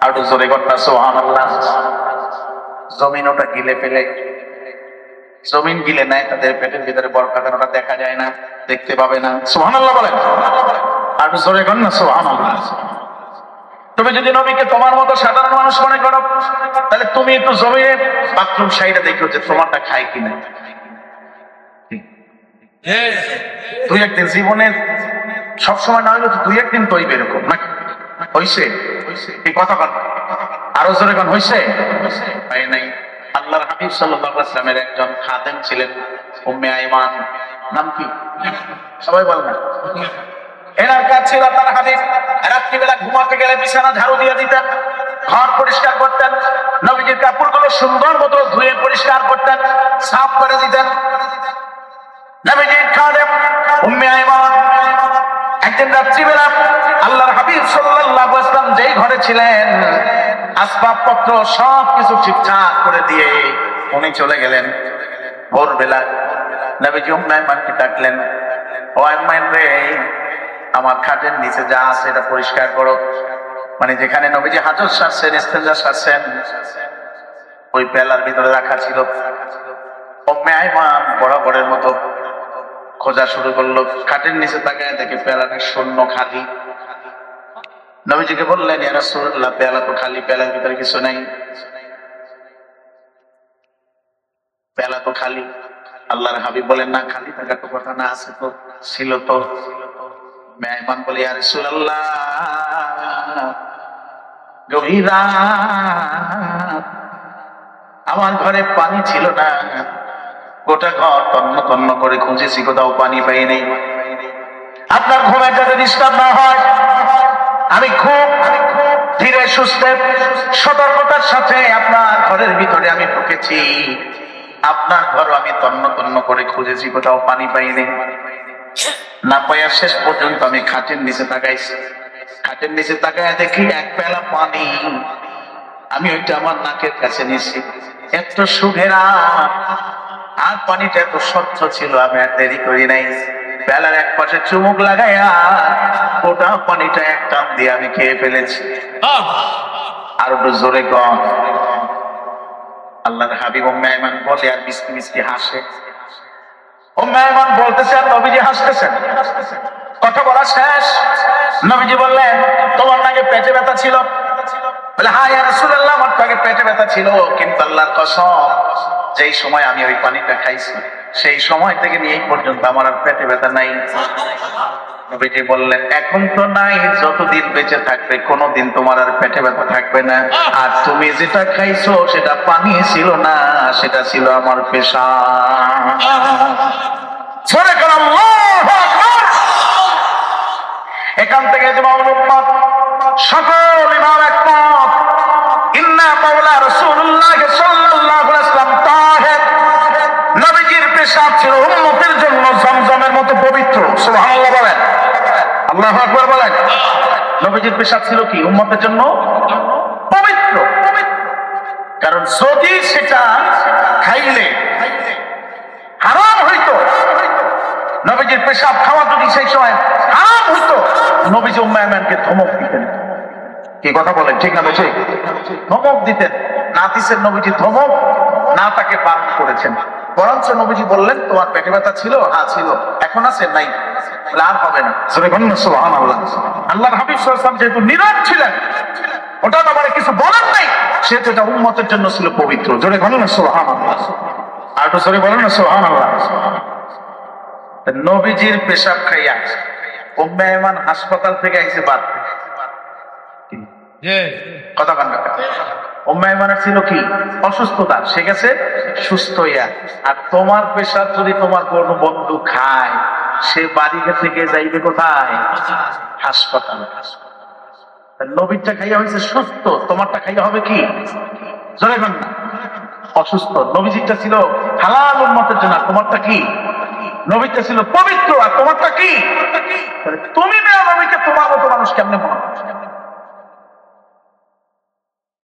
আর জোরে কথা সুবহানাল্লাহ। জমিন ওটা গিলে ফেলে, জমিন গিলে নেয়, তাদের পেটের ভিতরে বরকতান ওটা দেখা যায় না, দেখতে পাবে না। সুবহানাল্লাহ বলেন। আর জোরে কর না, সুবহানাল্লাহ। তুমি যদি নবীকে তোমার মতো সাধারণ মানুষ মনে করো, তাহলে তুমি একটু জমিনের বাথরুম সাইডে দেখো যে তোমারটা খায় কিনা। দুই একদিন জীবনের সবসময় না হলে দুই একদিন তো এরকম না হইছে, এই কথা বল, আরো জোরে গান হইছে তাই নাই। আল্লাহর হাবিব সাল্লাল্লাহু আলাইহি ওয়াসাল্লামের একজন খাদেম ছিলেন, উম্মে আইমান, নাম কি সবাই বল না? এনার কাজ ছিল তার হাবিব রাত্রিবেলা ঘুমাতে গেলে বিছানা ঝাড়ু দিয়ে দিতেন, ঘর পরিষ্কার করতেন, নবীজির কাপড়গুলো সুন্দর মতো ধুয়ে পরিষ্কার করতেন, সাফ করে দিতেন। নবীজির খাদেম উম্মে আইমান একদিন রাত্রিবেলা আল্লাহর হাবিব সাল্লাল্লাহু আলাইহি ওয়াসাল্লাম যেই ঘরে ছিলেন আসবাবপত্র সবকিছু ঠিকঠাক করে দিয়ে উনি চলে গেলেন। ভোরবেলা নবীজি উম্মে আইমানকে ডাকলেন, ও আইমান রে, আমার খাটের নিচে যা আছে এটা পরিষ্কার করো। মানে যেখানে নবীজি হাজত সারছেন, ইস্তেঞ্জা সারছেন, ওই পেলার ভিতরে রাখা ছিল। উম্মে আইমান বরাবরের মতো খোঁজা শুরু করলো। খাটের নিচে তাকায় দেখে পেলাটা শূন্য, খালি। নবীজিকে বললেন, ইয়া রাসূলুল্লাহ, পেলা তো খালি, পেলার ভিতরে কিছু নাই। পেলা তো খালি। আল্লাহর হাবিব বলেন, না, খালি থাকার তো কথা না, আছে তো, ছিল তো। মেহমান বলে, ইয়া রাসূলুল্লাহ, গভীর রাত, আমার ঘরে পানি ছিল না, গোটা ঘর তন্ন তন্ন করে খুঁজেছি, কোথাও পানি পাই নাই। আপনার ঘুমের যাতে ডিস্টার্ব না হয়, আমি খুব ধীরে সুস্থে সতর্কতার সাথে আপনার ঘরের ভিতরে আমি ঢুকেছি। আপনার ঘর আমি তন্ন তন্ন করে খুঁজেছি, কোথাও পানি পাইনি। না পাইয়া শেষ পর্যন্ত আমি খাটের নিচে তাকাইছি। খাটের নিচে তাকায় দেখি এক পেলা পানি। আমি ওইটা আমার নাকের কাছে নিয়েছি। এত সুঘেরা, আর পানিটা এত স্বচ্ছ ছিল, আমি আর দেরি করি নাই। বেলার এক পাশে চুমুক লাগাইয়া গোটা পানিটা এক টান দিয়ে আমি খেয়ে ফেলেছি। আর একটু জোরে কম। আল্লাহর হাবিব উম্মে আইমান বলে আর মিষ্টি মিষ্টি হাসে। উম্মে আইমান বলতেছে আর নবীজি হাসতেছেন। কথা বলা শেষ, নবীজি বললেন, তোমার নাকি পেটে ব্যথা ছিল? বলে, হ্যাঁ ইয়া রাসূলুল্লাহ, আমার নাকি পেটে ব্যথা ছিল, কিন্তু আল্লাহর কসম, যেই সময় আমি ওই পানিটা খাইছি সেই সময় থেকে নিয়ে এই পর্যন্ত আমার আর পেটে ব্যথা নাই। নবীজি বললেন, এখন তো নাই, যতদিন বেঁচে থাকবে কোনোদিন তোমার আর পেটে ব্যথা থাকবে না। আর তুমি যেটা খাইছো সেটা পানি ছিল না, সেটা ছিল আমার পেশাব। এখান থেকে সকল ইমাম একমত, ইন্না মাওলা রাসূলুল্লাহ সাল্লাল্লাহু আলাইহি ওয়াসাল্লাম তাহের। নবীজির পেশাব ছিল উম্মতের জন্য জমজমের মতো পবিত্র। সুবহানাল্লাহ বলেন, আল্লাহু আকবার বলেন। নবীজির পেশাব ছিল কি? উম্মতের জন্য পবিত্র। কারণ যদি সেটা খাইলে হারাম হইতো, নবীজির পেশাব খাওয়া যদি সেই সময় হারাম হইতো, নবীজি উম্মে আইমানকে ধমক দিতেন। কি কথা বলেন, ঠিক না? বলছে ধমক দিতেন। না দিচ্ছেন নবীজি ধমক, না তাকে বারণ করেছেন। বরঞ্চ নবীজি বললেন, তোমার পেটে ব্যথা ছিল? হ্যাঁ ছিল। এখন আছে? নাই। আর হবে না। সুবহানাল্লাহ। আল্লাহর হাবিব সাল্লাল্লাহু আলাইহি ওয়াসাল্লাম যেহেতু নীরব ছিলেন, ওটা ব্যাপারে কিছু বলার নাই, সেটা এটা উম্মতের জন্য ছিল পবিত্র। জোরে বলেন না সুবহানাল্লাহ। আর তো জোরে বলেন না সুবহানাল্লাহ। নবীজির পেশাব খাইয়া উম্মে আইমান হাসপাতাল থেকে আইছে বাদ। কথা কান না। উম্মে আইমানের ছিল কি? অসুস্থতা, সে গেছে সুস্থ হইয়া। আর তোমার পেশাব যদি তোমার কোন বন্ধু খায়, সে বাড়ি থেকে যাইবে কোথায়? হাসপাতালে। নবীরটা খাইয়া হয়েছে সুস্থ, তোমারটা খাইয়া হবে কি? জোরে বলেন না, অসুস্থ। নবীজিরটা ছিল হালাল উম্মতের জন্য, তোমারটা কি? নবীটা ছিল পবিত্র, আর তোমারটা কি? তুমি মেয়ে নবীকে তোমার মতো মানুষ কেমনে মনে করো?